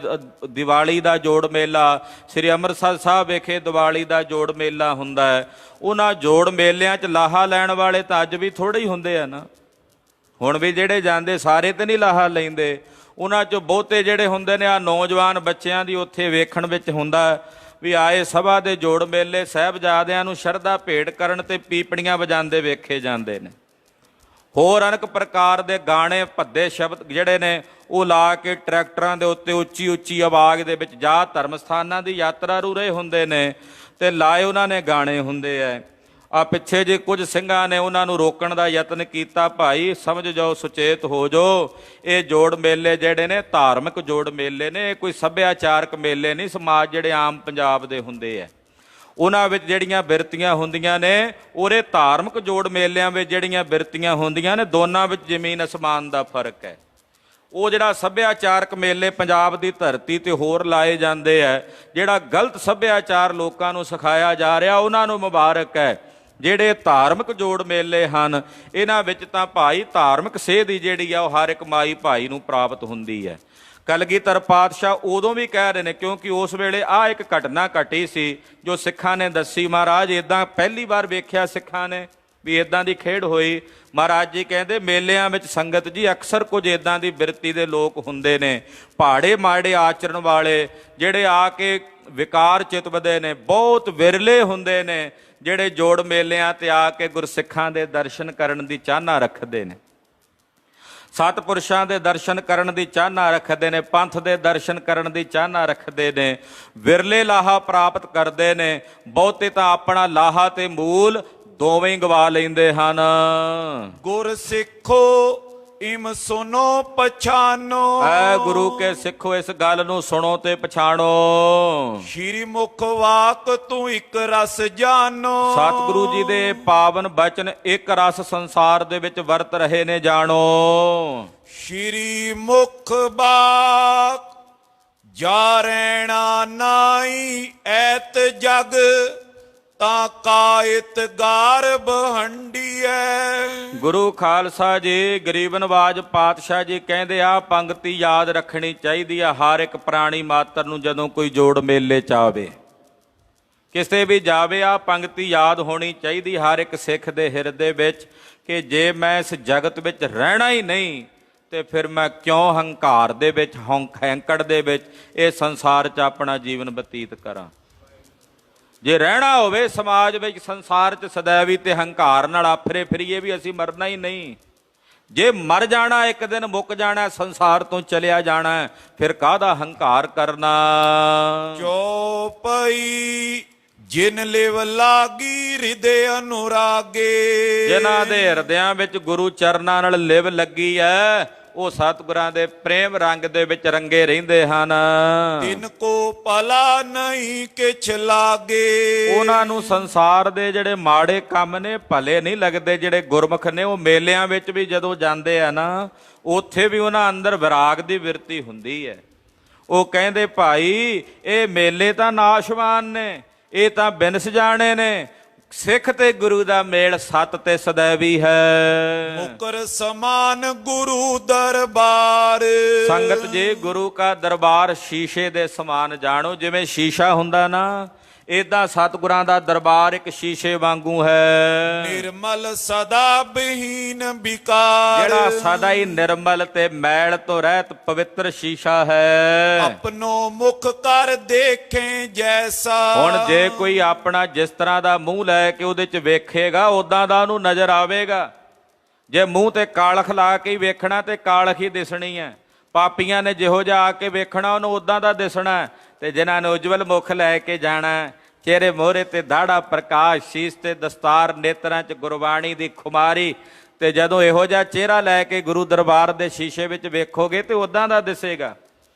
ਦੀਵਾਲੀ ਦਾ ਜੋੜ ਮੇਲਾ, ਸ੍ਰੀ ਅੰਮ੍ਰਿਤਸਰ ਸਾਹਿਬ ਵਿਖੇ ਦੀਵਾਲੀ ਦਾ ਜੋੜ ਮੇਲਾ ਹੁੰਦਾ ਹੈ। ਉਹਨਾਂ ਜੋੜ ਮੇਲਿਆਂ 'ਚ ਲਾਹਾ ਲੈਣ ਵਾਲੇ ਤਾਂ ਅੱਜ ਵੀ ਥੋੜ੍ਹੇ ਹੀ ਹੁੰਦੇ ਆ ਨਾ। ਹੁਣ ਵੀ ਜਿਹੜੇ ਜਾਂਦੇ ਸਾਰੇ ਤੇ ਨਹੀਂ ਲਾਹਾ ਲੈਂਦੇ, ਉਹਨਾਂ 'ਚੋਂ ਬਹੁਤੇ ਜਿਹੜੇ ਹੁੰਦੇ ਨੇ ਆ ਨੌਜਵਾਨ ਬੱਚਿਆਂ ਦੀ ਉੱਥੇ ਵੇਖਣ ਵਿੱਚ ਹੁੰਦਾ ਵੀ ਆਏ ਸਭਾ ਦੇ ਜੋੜ ਮੇਲੇ ਸਾਹਿਬਜ਼ਾਦਿਆਂ ਨੂੰ ਸ਼ਰਧਾ ਭੇਟ ਕਰਨ ਤੇ ਪੀਪਣੀਆਂ ਵਜਾਉਂਦੇ ਵੇਖੇ ਜਾਂਦੇ ਨੇ। ਹੋਰ ਅਨੇਕ ਪ੍ਰਕਾਰ ਦੇ ਗਾਣੇ ਭੱਦੇ ਸ਼ਬਦ ਜਿਹੜੇ ਨੇ ਉਹ ਲਾ ਕੇ ਟਰੈਕਟਰਾਂ ਦੇ ਉੱਤੇ ਉੱਚੀ ਉੱਚੀ ਆਵਾਜ਼ ਦੇ ਵਿੱਚ ਜਾ ਧਰਮ ਸਥਾਨਾਂ ਦੀ ਯਾਤਰਾ ਰੂ ਰਹੇ ਹੁੰਦੇ ਨੇ ਤੇ ਲਾਏ ਉਹਨਾਂ ਨੇ ਗਾਣੇ ਹੁੰਦੇ ਐ। ਆ ਪਿੱਛੇ ਜੇ ਕੁਝ ਸਿੰਘਾਂ ਨੇ ਉਹਨਾਂ ਨੂੰ ਰੋਕਣ ਦਾ ਯਤਨ ਕੀਤਾ, ਭਾਈ ਸਮਝ ਜਾਓ, ਸੁਚੇਤ ਹੋ ਜਾਓ, ਇਹ ਜੋੜ ਮੇਲੇ ਜਿਹੜੇ ਨੇ ਧਾਰਮਿਕ ਜੋੜ ਮੇਲੇ ਨੇ, ਇਹ ਕੋਈ ਸੱਭਿਆਚਾਰਕ ਮੇਲੇ ਨਹੀਂ। ਸਮਾਜ ਜਿਹੜੇ ਆਮ ਪੰਜਾਬ ਦੇ ਹੁੰਦੇ ਆ ਉਹਨਾਂ ਵਿੱਚ ਜਿਹੜੀਆਂ ਬਿਰਤੀਆਂ ਹੁੰਦੀਆਂ ਨੇ, ਉਹਦੇ ਧਾਰਮਿਕ ਜੋੜ ਮੇਲਿਆਂ ਵਿੱਚ ਜਿਹੜੀਆਂ ਬਿਰਤੀਆਂ ਹੁੰਦੀਆਂ ਨੇ, ਦੋਨਾਂ ਵਿੱਚ ਜ਼ਮੀਨ ਅਸਮਾਨ ਦਾ ਫਰਕ ਹੈ। ਉਹ ਜਿਹੜਾ ਸੱਭਿਆਚਾਰਕ ਮੇਲੇ ਪੰਜਾਬ ਦੀ ਧਰਤੀ ਤੇ ਹੋਰ ਲਾਏ ਜਾਂਦੇ ਆ, ਜਿਹੜਾ ਗਲਤ ਸੱਭਿਆਚਾਰ ਲੋਕਾਂ ਨੂੰ ਸਿਖਾਇਆ ਜਾ ਰਿਹਾ, ਉਹਨਾਂ ਨੂੰ ਮੁਬਾਰਕ ਹੈ। ਜਿਹੜੇ ਧਾਰਮਿਕ ਜੋੜ ਮੇਲੇ ਹਨ, ਇਹਨਾਂ ਵਿੱਚ ਤਾਂ ਭਾਈ ਧਾਰਮਿਕ ਸੇਧ ਹੀ ਜਿਹੜੀ ਆ ਉਹ ਹਰ ਇੱਕ ਮਾਈ ਭਾਈ ਨੂੰ ਪ੍ਰਾਪਤ ਹੁੰਦੀ ਹੈ। ਕਲਗੀਧਰ ਪਾਤਸ਼ਾਹ ਉਦੋਂ ਵੀ ਕਹਿ ਰਹੇ ਨੇ, ਕਿਉਂਕਿ ਉਸ ਵੇਲੇ ਆਹ ਇੱਕ ਘਟਨਾ ਘਟੀ ਸੀ ਜੋ ਸਿੱਖਾਂ ਨੇ ਦੱਸੀ। ਮਹਾਰਾਜ ਇੱਦਾਂ ਪਹਿਲੀ ਵਾਰ ਵੇਖਿਆ ਸਿੱਖਾਂ ਨੇ ਵੀ ਇੱਦਾਂ ਦੀ ਖੇਡ ਹੋਈ। ਮਹਾਰਾਜ ਜੀ ਕਹਿੰਦੇ ਮੇਲਿਆਂ ਵਿੱਚ ਸੰਗਤ ਜੀ ਅਕਸਰ ਕੁਝ ਇੱਦਾਂ ਦੀ ਬਿਰਤੀ ਦੇ ਲੋਕ ਹੁੰਦੇ ਨੇ, ਭਾੜੇ ਮਾੜੇ ਆਚਰਣ ਵਾਲੇ, ਜਿਹੜੇ ਆ ਕੇ ਵਿਕਾਰ ਚਿਤਵਦੇ ਨੇ। ਬਹੁਤ ਵਿਰਲੇ ਹੁੰਦੇ ਨੇ ਜਿਹੜੇ ਜੋੜ ਮੇਲਿਆਂ ਤੇ ਆ ਕੇ ਗੁਰਸਿੱਖਾਂ ਦੇ ਦਰਸ਼ਨ ਕਰਨ ਦੀ ਚਾਹਨਾ ਰੱਖਦੇ ਨੇ, ਸਤਿਪੁਰਸ਼ਾਂ ਦੇ ਦਰਸ਼ਨ ਕਰਨ ਦੀ ਚਾਹਨਾ ਰੱਖਦੇ ਨੇ, ਪੰਥ ਦੇ ਦਰਸ਼ਨ ਕਰਨ ਦੀ ਚਾਹਨਾ ਰੱਖਦੇ ਨੇ। ਵਿਰਲੇ ਲਾਹਾ ਪ੍ਰਾਪਤ ਕਰਦੇ ਨੇ, ਬਹੁਤੇ ਤਾਂ ਆਪਣਾ ਲਾਹਾ ਤੇ ਮੂਲ ਦੋਵੇਂ ਹੀ ਗਵਾ ਲੈਂਦੇ ਹਨ। ਗੁਰ ਸਿੱਖੋ ਇਮ ਸੁਨੋ ਪਛਾਨੋ। ਐ ਗੁਰੂ ਕੇ ਸਿੱਖੋ, ਇਸ ਗੱਲ ਨੂੰ ਸੁਣੋ ਤੇ ਪਛਾਣੋ। ਸ਼੍ਰੀ ਮੁਖ ਵਾਕ ਤੂੰ ਇੱਕ ਰਸ ਜਾਨੋ। ਸਤਿਗੁਰੂ ਜੀ ਦੇ ਪਾਵਨ ਬਚਨ ਇੱਕ ਰਸ ਸੰਸਾਰ ਦੇ ਵਿੱਚ ਵਰਤ ਰਹੇ ਨੇ, ਜਾਣੋ। ਸ਼੍ਰੀ ਮੁਖ ਬਾਕ ਜਾ ਰਹਿਣਾ ਨਾਈ ਐਤ ਜਗ ਤਾਂ ਕਾਇਤ ਗਾਰਬ ਹੰਡੀਐ। ਗੁਰੂ ਖਾਲਸਾ ਜੀ ਗਰੀਬ ਨਵਾਜ ਪਾਤਸ਼ਾਹ ਜੀ ਕਹਿੰਦੇ ਆ ਪੰਗਤੀ ਯਾਦ ਰੱਖਣੀ ਚਾਹੀਦੀ ਆ ਹਰ ਇੱਕ ਪ੍ਰਾਣੀ ਮਾਤਰ ਨੂੰ। ਜਦੋਂ ਕੋਈ ਜੋੜ ਮੇਲੇ ਚ ਆਵੇ, ਕਿਸੇ ਵੀ ਜਾਵੇ, ਆ ਪੰਗਤੀ ਯਾਦ ਹੋਣੀ ਚਾਹੀਦੀ ਹਰ ਇੱਕ ਸਿੱਖ ਦੇ ਹਿਰਦੇ ਵਿੱਚ ਕਿ ਜੇ ਮੈਂ ਇਸ ਜਗਤ ਵਿੱਚ ਰਹਿਣਾ ਹੀ ਨਹੀਂ ਤੇ ਫਿਰ ਮੈਂ ਕਿਉਂ ਹੰਕਾਰ ਦੇ ਵਿੱਚ, ਹੈਂਕੜ ਦੇ ਵਿੱਚ ਇਹ ਸੰਸਾਰ 'ਚ ਆਪਣਾ ਜੀਵਨ ਬਤੀਤ ਕਰਾਂ। ਜੇ ਰਹਿਣਾ ਹੋਵੇ ਸਮਾਜ ਵਿੱਚ, ਸੰਸਾਰ 'ਚ ਸदैਵੀ ਤੇ ਹੰਕਾਰ ਨਾਲ ਆਫਰੇ ਫਿਰੀਏ ਵੀ ਅਸੀਂ ਮਰਨਾ ਹੀ ਨਹੀਂ। ਜੇ ਮਰ ਜਾਣਾ, ਇੱਕ ਦਿਨ ਮੁੱਕ ਜਾਣਾ, ਸੰਸਾਰ ਤੋਂ ਚਲਿਆ ਜਾਣਾ, ਫਿਰ ਕਾਹਦਾ ਹੰਕਾਰ ਕਰਨਾ। ਚੌਪਈ ਜਿਨ ਲਿਵ ਲਾਗੀ ਹਿਰਦੇ ਅਨੁਰਾਗੇ। ਜਿਨ੍ਹਾਂ ਦੇ ਹਿਰਦਿਆਂ ਵਿੱਚ ਗੁਰੂ ਚਰਨਾਂ ਨਾਲ ਲਿਵ ਲੱਗੀ ਐ, ਉਹ ਸਤਿਗੁਰਾਂ ਦੇ ਪ੍ਰੇਮ ਰੰਗ ਦੇ ਵਿੱਚ ਰੰਗੇ ਰਹਿੰਦੇ ਹਨ। ਤਿਨ ਕੋ ਭਲਾ ਨਹੀਂ ਕਿਛ ਲਾਗੇ। ਉਹਨਾਂ ਨੂੰ ਸੰਸਾਰ ਦੇ ਜਿਹੜੇ ਮਾੜੇ ਕੰਮ ਨੇ ਭਲੇ ਨਹੀਂ ਲੱਗਦੇ। ਜਿਹੜੇ ਗੁਰਮੁਖ ਨੇ ਉਹ ਮੇਲਿਆਂ ਵਿੱਚ ਵੀ ਜਦੋਂ ਜਾਂਦੇ ਆ ਨਾ, ਉੱਥੇ ਵੀ ਉਹਨਾਂ ਅੰਦਰ ਵਿਰਾਗ ਦੀ ਬਿਰਤੀ ਹੁੰਦੀ ਹੈ। ਉਹ ਕਹਿੰਦੇ ਭਾਈ ਇਹ ਮੇਲੇ ਤਾਂ ਨਾਸ਼ਵਾਨ ਨੇ, ਇਹ ਤਾਂ ਬਿਨਸ ਜਾਣੇ ਨੇ। ਸਿੱਖ ਤੇ ਗੁਰੂ ਦਾ ਮੇਲ ਸਤ ਤੇ ਸदैਵੀ ਹੈ। ਮੁਕਰ ਸਮਾਨ ਗੁਰੂ ਦਰਬਾਰ। ਸੰਗਤ ਜੀ ਗੁਰੂ ਕਾ ਦਰਬਾਰ ਸ਼ੀਸ਼ੇ ਦੇ ਸਮਾਨ ਜਾਣੋ। ਜਿਵੇਂ ਸ਼ੀਸ਼ਾ ਹੁੰਦਾ ਨਾ, ਏਦਾਂ ਸਤਿਗੁਰਾਂ ਦਾ ਦਰਬਾਰ ਇੱਕ ਸ਼ੀਸ਼ੇ ਵਾਂਗੂ ਹੈ। ਨਿਰਮਲ ਸਦਾ ਬਹੀਨ ਵਿਕਾਰ। ਜਿਹੜਾ ਸਦਾ ਹੀ ਨਿਰਮਲ ਤੇ ਮੈਲ ਤੋਂ ਰਹਿਤ ਪਵਿੱਤਰ ਸ਼ੀਸ਼ਾ ਹੈ। ਆਪਣੋ ਮੁਖ ਕਰ ਦੇਖੇ ਜੈਸਾ। ਹੁਣ ਜੇ ਕੋਈ ਆਪਣਾ ਜਿਸ ਤਰ੍ਹਾਂ ਦਾ ਮੂੰਹ ਲੈ ਕੇ ਉਹਦੇ 'ਚ ਵੇਖੇਗਾ, ਉਦਾਂ ਦਾ ਉਹਨੂੰ ਨਜ਼ਰ ਆਵੇਗਾ। ਜੇ ਮੂੰਹ ਤੇ ਕਾਲਖ ਲਾ ਕੇ ਹੀ ਵੇਖਣਾ ਤੇ ਕਾਲਖ ਹੀ ਦਿਸਣੀ ਹੈ। ਪਾਪੀਆਂ ਨੇ ਜਿਹੋ ਜਿਹਾ ਆ ਕੇ ਵੇਖਣਾ, ਉਹਨੂੰ ਉਦਾਂ ਦਾ ਦਿਸਣਾ। ਤੇ ਜਿਨ੍ਹਾਂ ਨੇ ਉਜਵਲ ਮੁਖ ਲੈ ਕੇ ਜਾਣਾ, ਚਿਹਰੇ ਮੋਹਰੇ ਤੇ ਦਾੜਾ ਪ੍ਰਕਾਸ਼, ਸ਼ੀਸ਼ ਤੇ ਦਸਤਾਰ, ਨੇਤਰਾਂ 'ਚ ਗੁਰਬਾਣੀ ਦੀ ਖੁਮਾਰੀ, ਤੇ ਜਦੋਂ ਇਹੋ ਜਿਹਾ ਚਿਹਰਾ ਲੈ ਕੇ ਗੁਰੂ ਦਰਬਾਰ ਦੇ ਸ਼ੀਸ਼ੇ ਵਿੱਚ ਵੇਖੋਗੇ ਤੇ ਉਦਾਂ ਦਾ ਦਿਸੇਗਾ।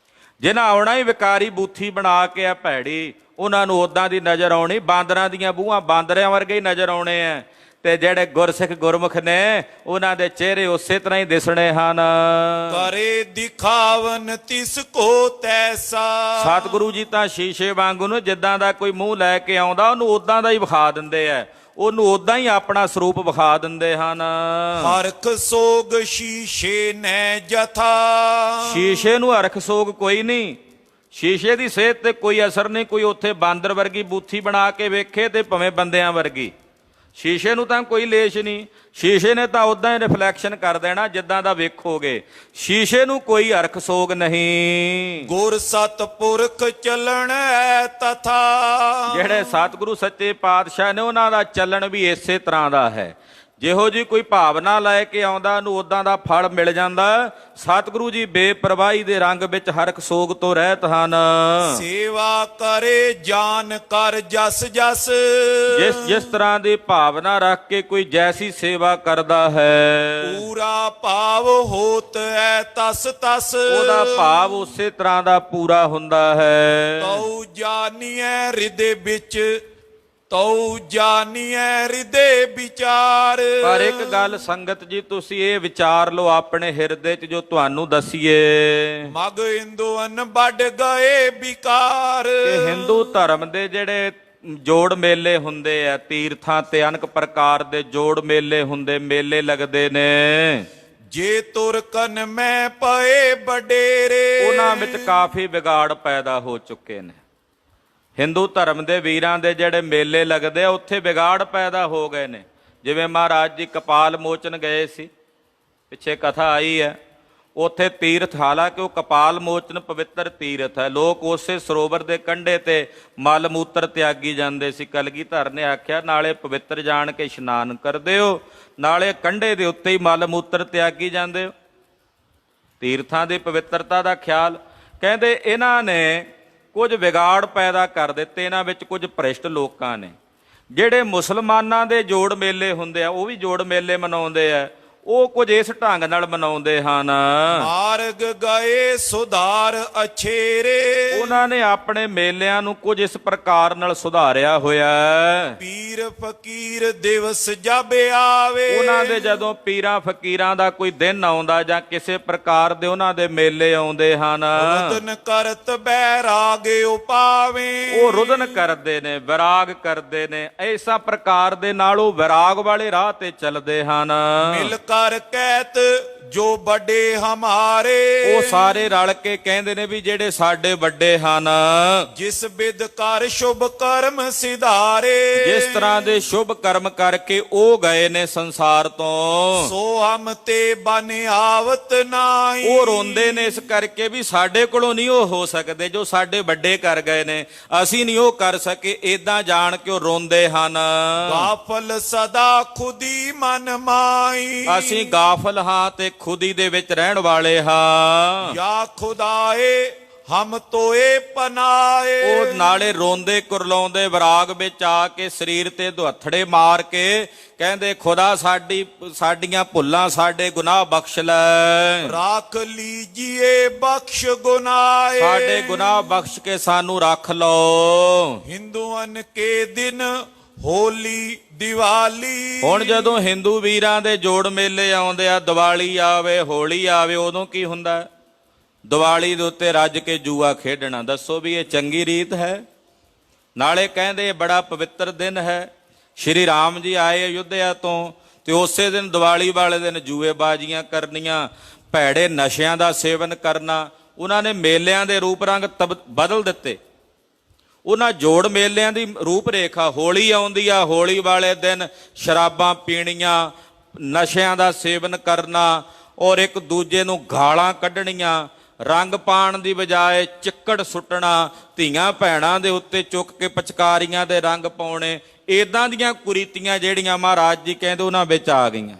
ਜਿਨ੍ਹਾਂ ਆਉਣਾ ਹੀ ਵਿਕਾਰੀ ਬੂਥੀ ਬਣਾ ਕੇ ਆ ਭੈੜੀ, ਉਹਨਾਂ ਨੂੰ ਉਦਾਂ ਦੀ ਨਜ਼ਰ ਆਉਣੀ, ਬਾਂਦਰਾਂ ਦੀਆਂ ਬੂਹਾਂ ਬਾਂਦਰਿਆਂ ਵਰਗੇ ਹੀ ਨਜ਼ਰ ਆਉਣੇ ਆ। ਤੇ ਜਿਹੜੇ ਗੁਰਸਿੱਖ ਗੁਰਮੁਖ ਨੇ ਉਹਨਾਂ ਦੇ ਚਿਹਰੇ ਉਸੇ ਤਰ੍ਹਾਂ ਹੀ ਦਿਸਣੇ ਹਨ। ਕਰੇ ਦਿਖਾਵਨ ਤਿਸ ਕੋ ਤੈਸਾ। ਸਤਿਗੁਰੂ ਜੀ ਤਾਂ ਸ਼ੀਸ਼ੇ ਵਾਂਗੂ ਨੂੰ ਜਿੱਦਾਂ ਦਾ ਕੋਈ ਮੂੰਹ ਲੈ ਕੇ ਆਉਂਦਾ ਉਹਨੂੰ ਉਦਾਂ ਦਾ ਹੀ ਵਿਖਾ ਦਿੰਦੇ ਆ, ਉਹਨੂੰ ਉਦਾਂ ਹੀ ਆਪਣਾ ਸਰੂਪ ਵਿਖਾ ਦਿੰਦੇ ਹਨ। ਹਰਖ ਸੋਗ ਸ਼ੀਸ਼ੇ ਨੈ ਜਥਾ। ਸ਼ੀਸ਼ੇ ਨੂੰ ਹਰਖ ਸੋਗ ਕੋਈ ਨਹੀਂ, ਸ਼ੀਸ਼ੇ ਦੀ ਸਿਹਤ ਤੇ ਕੋਈ ਅਸਰ ਨਹੀਂ। ਕੋਈ ਉੱਥੇ ਬਾਂਦਰ ਵਰਗੀ ਬੂਥੀ ਬਣਾ ਕੇ ਵੇਖੇ ਤੇ ਭਾਵੇਂ ਬੰਦਿਆਂ ਵਰਗੀ, ਸ਼ੀਸ਼ੇ ਨੂੰ ਤਾਂ ਕੋਈ ਲੇਸ਼ ਨਹੀਂ। ਸ਼ੀਸ਼ੇ ਨੇ ਤਾਂ ਉਦਾਂ ਹੀ ਰਿਫਲੈਕਸ਼ਨ ਕਰ ਦੇਣਾ ਜਿੱਦਾਂ ਦਾ ਵੇਖੋਗੇ। ਸ਼ੀਸ਼ੇ ਨੂੰ ਕੋਈ ਹਰਖ ਸੋਗ ਨਹੀਂ। ਗੁਰ ਸਤਪੁਰਖ ਚੱਲਣ ਹੈ ਤਥਾ। ਜਿਹੜੇ ਸਤਿਗੁਰੂ ਸੱਚੇ ਪਾਤਸ਼ਾਹ ਨੇ ਉਹਨਾਂ ਦਾ ਚੱਲਣ ਵੀ ਇਸੇ ਤਰ੍ਹਾਂ ਦਾ ਹੈ। ਜਿਹੋ ਜੀ ਕੋਈ ਭਾਵਨਾ ਲੈ ਕੇ ਆਉਂਦਾ ਉਹਨੂੰ ਉਦਾਂ ਦਾ ਫਲ ਮਿਲ ਜਾਂਦਾ। ਸਤਿਗੁਰੂ ਜੀ ਬੇਪਰਵਾਹੀ ਦੇ ਰੰਗ ਵਿੱਚ ਹਰਖ ਸੋਗ ਤੋਂ ਰਹਿਤ ਹਨ। ਸੇਵਾ ਕਰੇ ਜਾਨ ਕਰ ਜਸ ਜਸ। ਜਿਸ ਤਰ੍ਹਾਂ ਦੀ ਭਾਵਨਾ ਰੱਖ ਕੇ ਕੋਈ ਜੈਸੀ ਸੇਵਾ ਕਰਦਾ ਹੈ, ਪੂਰਾ ਭਾਵ ਹੋਤ ਹੈ ਤਸ ਤਸ। ਉਹਦਾ ਭਾਵ ਉਸੇ ਤਰ੍ਹਾਂ ਦਾ ਪੂਰਾ ਹੁੰਦਾ ਹੈ। ਤਉ ਜਾਣੀਐ ਹਿਰਦੇ ਵਿੱਚ, ਤਉ ਜਾਣੀਐ ਹਿਰਦੇ ਵਿਚਾਰ। ਪਰ ਇੱਕ ਗੱਲ ਸੰਗਤ ਜੀ ਤੁਸੀਂ ਇਹ ਵਿਚਾਰ ਲਓ ਆਪਣੇ ਹਿਰਦੇ 'ਚ ਜੋ ਤੁਹਾਨੂੰ ਦਸੀਏ। ਮਗ ਹਿੰਦੂਆਂ ਵੱਡ ਗਏ ਵਿਕਾਰ। ਕਿ ਹਿੰਦੂ ਧਰਮ ਦੇ ਜਿਹੜੇ ਜੋੜ ਮੇਲੇ ਹੁੰਦੇ ਆ, ਤੀਰਥਾਂ ਤੇ ਅਨੇਕ ਪ੍ਰਕਾਰ ਦੇ ਜੋੜ ਮੇਲੇ ਹੁੰਦੇ, ਮੇਲੇ ਲੱਗਦੇ ਨੇ। ਜੇ ਤੁਰ ਕਨ ਮੈਂ ਪਏ ਬਡੇਰੇ। ਉਹਨਾਂ ਵਿੱਚ ਕਾਫੀ ਵਿਗਾੜ ਪੈਦਾ ਹੋ ਚੁੱਕੇ ਨੇ। ਹਿੰਦੂ ਧਰਮ ਦੇ ਵੀਰਾਂ ਦੇ ਜਿਹੜੇ ਮੇਲੇ ਲੱਗਦੇ ਆ ਉੱਥੇ ਵਿਗਾੜ ਪੈਦਾ ਹੋ ਗਏ ਨੇ। ਜਿਵੇਂ ਮਹਾਰਾਜ ਜੀ ਕਪਾਲ ਮੋਚਨ ਗਏ ਸੀ, ਪਿੱਛੇ ਕਥਾ ਆਈ ਹੈ। ਉੱਥੇ ਤੀਰਥ, ਹਾਲਾਂਕਿ ਉਹ ਕਪਾਲ ਮੋਚਨ ਪਵਿੱਤਰ ਤੀਰਥ ਹੈ, ਲੋਕ ਉਸੇ ਸਰੋਵਰ ਦੇ ਕੰਢੇ ਤੇ ਮਲ ਮੂਤਰ ਤਿਆਗੀ ਜਾਂਦੇ ਸੀ। ਕਲਗੀਧਰ ਨੇ ਆਖਿਆ ਨਾਲੇ ਪਵਿੱਤਰ ਜਾਣ ਕੇ ਇਸ਼ਨਾਨ ਕਰਦੇ ਹੋ, ਨਾਲੇ ਕੰਢੇ ਦੇ ਉੱਤੇ ਹੀ ਮਲ ਮੂਤਰ ਤਿਆਗੀ ਜਾਂਦੇ ਹੋ। ਤੀਰਥਾਂ ਦੀ ਪਵਿੱਤਰਤਾ ਦਾ ਖਿਆਲ। ਕਹਿੰਦੇ ਇਹਨਾਂ ਨੇ ਕੁਝ ਵਿਗਾੜ ਪੈਦਾ ਕਰ ਦਿੱਤੇ, ਇਹਨਾਂ ਵਿੱਚ ਕੁਝ ਭ੍ਰਿਸ਼ਟ ਲੋਕਾਂ ਨੇ। ਜਿਹੜੇ ਮੁਸਲਮਾਨਾਂ ਦੇ ਜੋੜ ਮੇਲੇ ਹੁੰਦੇ ਆ ਉਹ ਵੀ ਜੋੜ ਮੇਲੇ ਮਨਾਉਂਦੇ ਆ, ਉਹ ਕੁਝ ਇਸ ਢੰਗ ਨਾਲ ਮਨਾਉਂਦੇ ਹਨ। ਮਾਰਗ ਗਏ ਸੁਧਾਰ ਅਛੇਰੇ। ਉਹਨਾਂ ਨੇ ਆਪਣੇ ਮੇਲਿਆਂ ਨੂੰ ਕੁਝ ਇਸ ਪ੍ਰਕਾਰ ਨਾਲ ਸੁਧਾਰਿਆ ਹੋਇਆ। ਪੀਰ ਫਕੀਰ ਦਿਵਸ ਜਬ ਆਵੇ। ਉਹਨਾਂ ਦੇ ਜਦੋਂ ਪੀਰਾਂ ਫਕੀਰਾਂ ਦਾ ਕੋਈ ਦਿਨ ਆਉਂਦਾ ਜਾਂ ਕਿਸੇ ਪ੍ਰਕਾਰ ਦੇ ਉਹਨਾਂ ਦੇ ਮੇਲੇ ਆਉਂਦੇ ਹਨ, ਰੁਦਨ ਕਰਤ ਬੈਰਾਗ ਉਪਾਵੇ। ਉਹ ਰੁਦਨ ਕਰਦੇ ਨੇ, ਵਿਰਾਗ ਕਰਦੇ ਨੇ। ਐਸਾ ਪ੍ਰਕਾਰ ਦੇ ਨਾਲ ਉਹ ਵਿਰਾਗ ਵਾਲੇ ਰਾਹ ਤੇ ਚੱਲਦੇ ਹਨ। ਮਿਲ ਕਰ ਕਹਿਤ ਜੋ ਵੱਡੇ ਹਮਾਰੇ। ਉਹ ਸਾਰੇ ਰਲ ਕੇ ਕਹਿੰਦੇ ਨੇ ਵੀ ਜਿਹੜੇ ਸਾਡੇ ਵੱਡੇ ਹਨ, ਜਿਸ ਬਿਦ ਕਰ ਸ਼ੁਭ ਕਰਮ ਸਿਧਾਰੇ। ਜਿਸ ਤਰ੍ਹਾਂ ਦੇ ਸ਼ੁਭ ਕਰਮ ਕਰਕੇ ਉਹ ਗਏ ਨੇ ਸੰਸਾਰ ਤੋਂ, ਸੋ ਹਮ ਤੇ ਬਨ ਆਵਤ ਨਾਹੀ। ਉਹ ਰੋਂਦੇ ਨੇ ਇਸ ਕਰਕੇ ਵੀ ਸਾਡੇ ਕੋਲੋਂ ਨਹੀਂ ਉਹ ਹੋ ਸਕਦੇ ਜੋ ਸਾਡੇ ਵੱਡੇ ਕਰ ਗਏ ਨੇ, ਅਸੀਂ ਨਹੀਂ ਉਹ ਕਰ ਸਕੇ। ਏਦਾਂ ਜਾਣ ਕੇ ਉਹ ਰੋਂਦੇ ਹਨ। ਗਾਫਲ ਸਦਾ ਖੁਦੀ ਮਨ ਮਾਈ। ਅਸੀਂ ਗਾਫਲ ਹਾਂ ਤੇ ਖੁਦੀ ਦੇ ਵਿੱਚ ਰਹਿਣ ਵਾਲੇ ਹਾਂ। ਯਾ ਖੁਦਾਏ ਹਮ ਤੋਏ ਪਨਾਏ। ਉਹ ਨਾਲੇ ਰੋਂਦੇ ਕੁਰਲਾਉਂਦੇ ਵਿਰਾਗ ਵਿੱਚ ਆ ਕੇ ਸਰੀਰ ਤੇ ਦੁਹੱਥੜੇ ਮਾਰ ਕੇ ਕਹਿੰਦੇ ਖੁਦਾ ਸਾਡੀਆਂ ਭੁੱਲਾਂ ਸਾਡੇ ਗੁਨਾਹ ਬਖਸ਼ ਲੈ। ਰਾਖ ਲੀਜੀਏ ਬਖਸ਼ ਗੁਨਾਏ। ਸਾਡੇ ਗੁਨਾਹ ਬਖਸ਼ ਕੇ ਸਾਨੂੰ ਰੱਖ ਲਓ। ਹਿੰਦੂਆਂ ਕੇ ਦਿਨ ਹੋਲੀ ਦੀਵਾਲੀ। ਹੁਣ ਜਦੋਂ ਹਿੰਦੂ ਵੀਰਾਂ ਦੇ ਜੋੜ ਮੇਲੇ ਆਉਂਦੇ ਆ, ਦੀਵਾਲੀ ਆਵੇ, ਹੋਲੀ ਆਵੇ, ਉਦੋਂ ਕੀ ਹੁੰਦਾ? ਦੀਵਾਲੀ ਦੇ ਉੱਤੇ ਰੱਜ ਕੇ ਜੂਆ ਖੇਡਣਾ। ਦੱਸੋ ਵੀ ਇਹ ਚੰਗੀ ਰੀਤ ਹੈ? ਨਾਲੇ ਕਹਿੰਦੇ ਇਹ ਬੜਾ ਪਵਿੱਤਰ ਦਿਨ ਹੈ, ਸ਼੍ਰੀ ਰਾਮ ਜੀ ਆਏ ਅਯੁੱਧਿਆ ਤੋਂ, ਤੇ ਉਸੇ ਦਿਨ ਦੀਵਾਲੀ ਵਾਲੇ ਦਿਨ ਜੂਏਬਾਜ਼ੀਆਂ ਕਰਨੀਆਂ, ਭੈੜੇ ਨਸ਼ਿਆਂ ਦਾ ਸੇਵਨ ਕਰਨਾ। ਉਹਨਾਂ ਨੇ ਮੇਲਿਆਂ ਦੇ ਰੂਪ ਰੰਗ ਬਦਲ ਦਿੱਤੇ। ਉਹਨਾਂ ਜੋੜ ਮੇਲਿਆਂ ਦੀ ਰੂਪ ਰੇਖਾ, ਹੋਲੀ ਆਉਂਦੀ ਆ, ਹੋਲੀ ਵਾਲੇ ਦਿਨ ਸ਼ਰਾਬਾਂ ਪੀਣੀਆਂ, ਨਸ਼ਿਆਂ ਦਾ ਸੇਵਨ ਕਰਨਾ, ਔਰ ਇੱਕ ਦੂਜੇ ਨੂੰ ਗਾਲਾਂ ਕੱਢਣੀਆਂ, ਰੰਗ ਪਾਣ ਦੀ ਬਜਾਏ ਚਿੱਕੜ ਸੁੱਟਣਾ, ਧੀਆਂ ਭੈਣਾਂ ਦੇ ਉੱਤੇ ਚੁੱਕ ਕੇ ਪਿਚਕਾਰੀਆਂ ਦੇ ਰੰਗ ਪਾਉਣੇ। ਇਦਾਂ ਦੀਆਂ ਕੁਰੀਤੀਆਂ ਜਿਹੜੀਆਂ ਮਹਾਰਾਜ ਜੀ ਕਹਿੰਦੇ ਉਹਨਾਂ ਵਿੱਚ ਆ ਗਈਆਂ।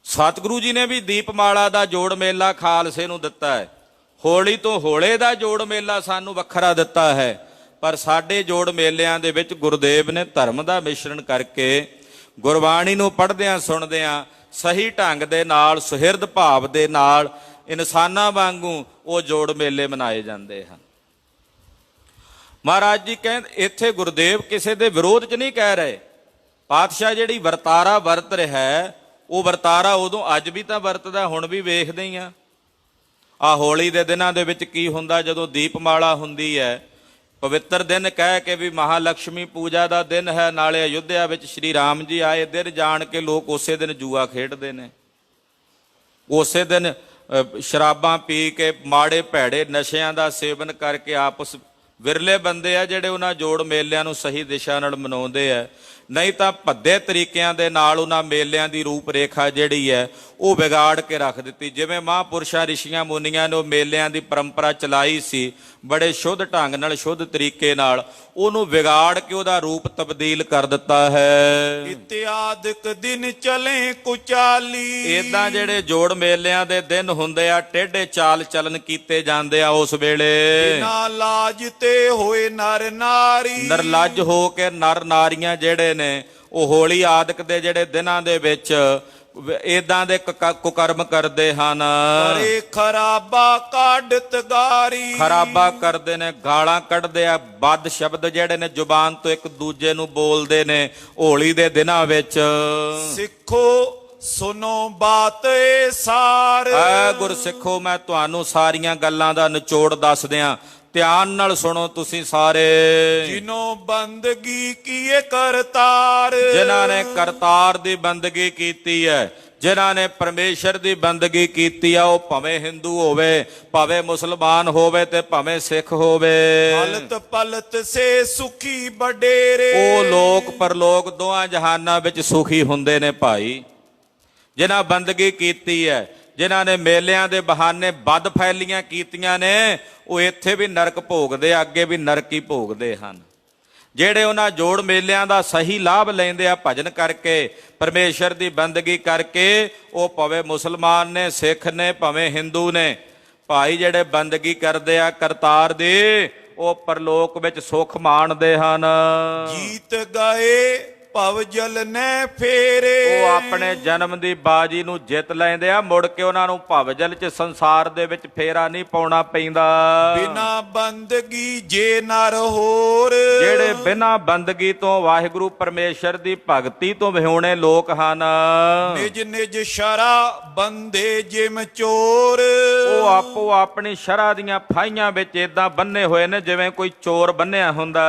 ਸਤਿਗੁਰੂ ਜੀ ਨੇ ਵੀ ਦੀਪਮਾਲਾ ਦਾ ਜੋੜ ਮੇਲਾ ਖਾਲਸੇ ਨੂੰ ਦਿੱਤਾ ਹੈ, ਹੋਲੀ ਤੋਂ ਹੋਲੇ ਦਾ ਜੋੜ ਮੇਲਾ ਸਾਨੂੰ ਵੱਖਰਾ ਦਿੱਤਾ ਹੈ। ਪਰ ਸਾਡੇ ਜੋੜ ਮੇਲਿਆਂ ਦੇ ਵਿੱਚ ਗੁਰਦੇਵ ਨੇ ਧਰਮ ਦਾ ਮਿਸ਼ਰਣ ਕਰਕੇ ਗੁਰਬਾਣੀ ਨੂੰ ਪੜ੍ਹਦਿਆਂ ਸੁਣਦਿਆਂ ਸਹੀ ਢੰਗ ਦੇ ਨਾਲ, ਸੁਹਿਰਦ ਭਾਵ ਦੇ ਨਾਲ, ਇਨਸਾਨਾਂ ਵਾਂਗੂ ਉਹ ਜੋੜ ਮੇਲੇ ਮਨਾਏ ਜਾਂਦੇ ਹਨ। ਮਹਾਰਾਜ ਜੀ ਕਹਿੰਦੇ ਇੱਥੇ ਗੁਰਦੇਵ ਕਿਸੇ ਦੇ ਵਿਰੋਧ 'ਚ ਨਹੀਂ ਕਹਿ ਰਹੇ। ਪਾਤਸ਼ਾਹ ਜਿਹੜੀ ਵਰਤਾਰਾ ਵਰਤ ਰਿਹਾ ਹੈ, ਉਹ ਵਰਤਾਰਾ ਉਦੋਂ ਅੱਜ ਵੀ ਤਾਂ ਵਰਤਦਾ, ਹੁਣ ਵੀ ਵੇਖਦੇ ਹੀ ਆ ਹੋਲੀ ਦੇ ਦਿਨਾਂ ਦੇ ਵਿੱਚ ਕੀ ਹੁੰਦਾ, ਜਦੋਂ ਦੀਪਮਾਲਾ ਹੁੰਦੀ ਹੈ, ਪਵਿੱਤਰ ਦਿਨ ਕਹਿ ਕੇ ਵੀ ਮਹਾਲਕਸ਼ਮੀ ਪੂਜਾ ਦਾ ਦਿਨ ਹੈ, ਨਾਲੇ ਅਯੁੱਧਿਆ ਵਿੱਚ ਸ਼੍ਰੀ ਰਾਮ ਜੀ ਆਏ ਦਿਨ ਜਾਣ ਕੇ ਲੋਕ ਉਸੇ ਦਿਨ ਜੂਆ ਖੇਡਦੇ ਨੇ, ਉਸੇ ਦਿਨ ਸ਼ਰਾਬਾਂ ਪੀ ਕੇ ਮਾੜੇ ਭੈੜੇ ਨਸ਼ਿਆਂ ਦਾ ਸੇਵਨ ਕਰਕੇ ਆਪਸ ਵਿਰਲੇ ਬੰਦੇ ਆ ਜਿਹੜੇ ਉਹਨਾਂ ਜੋੜ ਮੇਲਿਆਂ ਨੂੰ ਸਹੀ ਦਿਸ਼ਾ ਨਾਲ ਮਨਾਉਂਦੇ ਆ। ਨਹੀਂ ਤਾਂ ਭੱਦੇ ਤਰੀਕਿਆਂ ਦੇ ਨਾਲ ਉਹਨਾਂ ਮੇਲਿਆਂ ਦੀ ਰੂਪ ਰੇਖਾ ਜਿਹੜੀ ਹੈ ਉਹ ਵਿਗਾੜ ਕੇ ਰੱਖ ਦਿੱਤੀ। ਜਿਵੇਂ ਮਹਾਂਪੁਰਸ਼ਾਂ ਰਿਸ਼ੀਆਂ ਮੁਨੀਆਂ ਨੇ ਉਹ ਮੇਲਿਆਂ ਦੀ ਪਰੰਪਰਾ ਚਲਾਈ ਸੀ, ਬੜੇ ਸ਼ੁੱਧ ਢੰਗ ਨਾਲ, ਸ਼ੁੱਧ ਤਰੀਕੇ ਨਾਲ, ਉਹਨੂੰ ਵਿਗਾੜ ਕੇ ਉਹਦਾ ਰੂਪ ਤਬਦੀਲ ਕਰ ਦਿੱਤਾ ਹੈ। ਇਤਿਆਦਿਕ ਦਿਨ ਚਲੇ ਕੁਚਾਲੀ, ਏਦਾਂ ਜਿਹੜੇ ਜੋੜ ਮੇਲਿਆਂ ਦੇ ਦਿਨ ਹੁੰਦੇ ਆ, ਟੇਢੇ ਚਾਲ ਚਲਨ ਕੀਤੇ ਜਾਂਦੇ ਆ ਉਸ ਵੇਲੇ। ਬਿਨਾਂ ਲਾਜ ਤੇ ਹੋਏ ਨਰ ਨਾਰੀ, ਨਿਰਲੱਜ ਹੋ ਕੇ ਨਰ ਨਾਰੀਆਂ ਜਿਹੜੇ ਨੇ ਉਹ ਹੋਲੀ ਆਦਿਕ ਦੇ ਜਿਹੜੇ ਦਿਨਾਂ ਦੇ ਵਿੱਚ ਏਦਾਂ ਦੇ ਕੁਕਰਮ ਕਰਦੇ ਹਨ। ਕਰੇ ਖਰਾਬਾ ਕੱਢਤ ਗਾਰੀ, ਖਰਾਬਾ ਕਰਦੇ ਨੇ, ਗਾਲਾਂ ਕੱਢਦੇ ਆ, ਬਦ ਸ਼ਬਦ ਜਿਹੜੇ ਨੇ ਜ਼ੁਬਾਨ ਤੋਂ ਇੱਕ ਦੂਜੇ ਨੂੰ ਬੋਲਦੇ ਨੇ ਹੋਲੀ ਦੇ ਦਿਨਾਂ ਵਿੱਚ। ਸਿੱਖੋ ਸੁਨੋ ਬਾਤ ਏ ਸਾਰ, ਐ ਗੁਰਸਿੱਖੋ ਮੈਂ ਤੁਹਾਨੂੰ ਸਾਰੀਆਂ ਗੱਲਾਂ ਦਾ ਨਿਚੋੜ ਦੱਸ ਦਿਆਂ, ਧਿਆਨ ਨਾਲ ਸੁਣੋ ਤੁਸੀਂ ਸਾਰੇ। ਜਿਨੋ ਬੰਦਗੀ ਕੀਏ ਕਰਤਾਰ, ਜਿਨ੍ਹਾਂ ਨੇ ਕਰਤਾਰ ਦੀ ਬੰਦਗੀ ਕੀਤੀ ਹੈ, ਜਿਨ੍ਹਾਂ ਨੇ ਪਰਮੇਸ਼ਰ ਦੀ ਬੰਦਗੀ ਕੀਤੀ ਆ, ਉਹ ਭਾਵੇਂ ਹਿੰਦੂ ਹੋਵੇ, ਭਾਵੇਂ ਮੁਸਲਮਾਨ ਹੋਵੇ ਤੇ ਭਾਵੇਂ ਸਿੱਖ ਹੋਵੇ, ਹਲਤ ਪਲਤ ਸੇ ਸੁਖੀ ਬਡੇਰੇ, ਉਹ ਲੋਕ ਪਰਲੋਕ ਦੋਹਾਂ ਜਹਾਨਾਂ ਵਿੱਚ ਸੁਖੀ ਹੁੰਦੇ ਨੇ ਭਾਈ। ਜਿਨ੍ਹਾਂ ਬੰਦਗੀ ਕੀਤੀ ਹੈ, ਜਿਨ੍ਹਾਂ ਨੇ ਮੇਲਿਆਂ ਦੇ ਬਹਾਨੇ ਬਦ ਫੈਲੀਆਂ ਕੀਤੀਆਂ ਨੇ, ਉਹ ਇੱਥੇ ਵੀ ਨਰਕ ਭੋਗਦੇ ਆ, ਅੱਗੇ ਵੀ ਨਰਕ ਹੀ ਭੋਗਦੇ ਹਨ। ਜਿਹੜੇ ਉਹਨਾਂ ਜੋੜ ਮੇਲਿਆਂ ਦਾ ਸਹੀ ਲਾਭ ਲੈਂਦੇ ਆ ਭਜਨ ਕਰਕੇ, ਪਰਮੇਸ਼ਰ ਦੀ ਬੰਦਗੀ ਕਰਕੇ, ਉਹ ਭਾਵੇਂ ਮੁਸਲਮਾਨ ਨੇ, ਸਿੱਖ ਨੇ, ਭਾਵੇਂ ਹਿੰਦੂ ਨੇ, ਭਾਈ ਜਿਹੜੇ ਬੰਦਗੀ ਕਰਦੇ ਆ ਕਰਤਾਰ ਦੀ, ਉਹ ਪਰਲੋਕ ਵਿੱਚ ਸੁੱਖ ਮਾਣਦੇ ਹਨ। ਜੀਤ ਗਏ ਭਵ ਜਲ ਨੇ ਫੇਰੇ, ਉਹ ਆਪਣੇ ਜਨਮ ਦੀ ਬਾਜੀ ਨੂੰ ਜਿੱਤ ਲੈਂਦੇ ਆ, ਮੁੜ ਕੇ ਉਹਨਾਂ ਨੂੰ ਭਵਜਲ ਚ ਸੰਸਾਰ ਦੇ ਵਿੱਚ ਫੇਰਾ ਨਹੀਂ ਪਾਉਣਾ ਪੈਂਦਾ। ਬਿਨਾ ਬੰਦਗੀ ਜੇ ਨਰ ਹੋਰ, ਜਿਹੜੇ ਬਿਨਾ ਬੰਦਗੀ ਤੋਂ ਵਾਹਿਗੁਰੂ ਪਰਮੇਸ਼ਰ ਦੀ ਭਗਤੀ ਤੋਂ ਵਿਹੂਣੇ ਲੋਕ ਹਨ, ਨਿਜ ਨਿਜ ਸ਼ਰਾ ਬੰਦੇ ਜਿਮ ਚੋਰ, ਉਹ ਆਪੋ ਆਪਣੀ ਸ਼ਰਾ ਦੀਆਂ ਫਾਈਆਂ ਵਿੱਚ ਏਦਾਂ ਬੰਨੇ ਹੋਏ ਨੇ ਜਿਵੇਂ ਕੋਈ ਚੋਰ ਬੰਨਿਆ ਹੁੰਦਾ।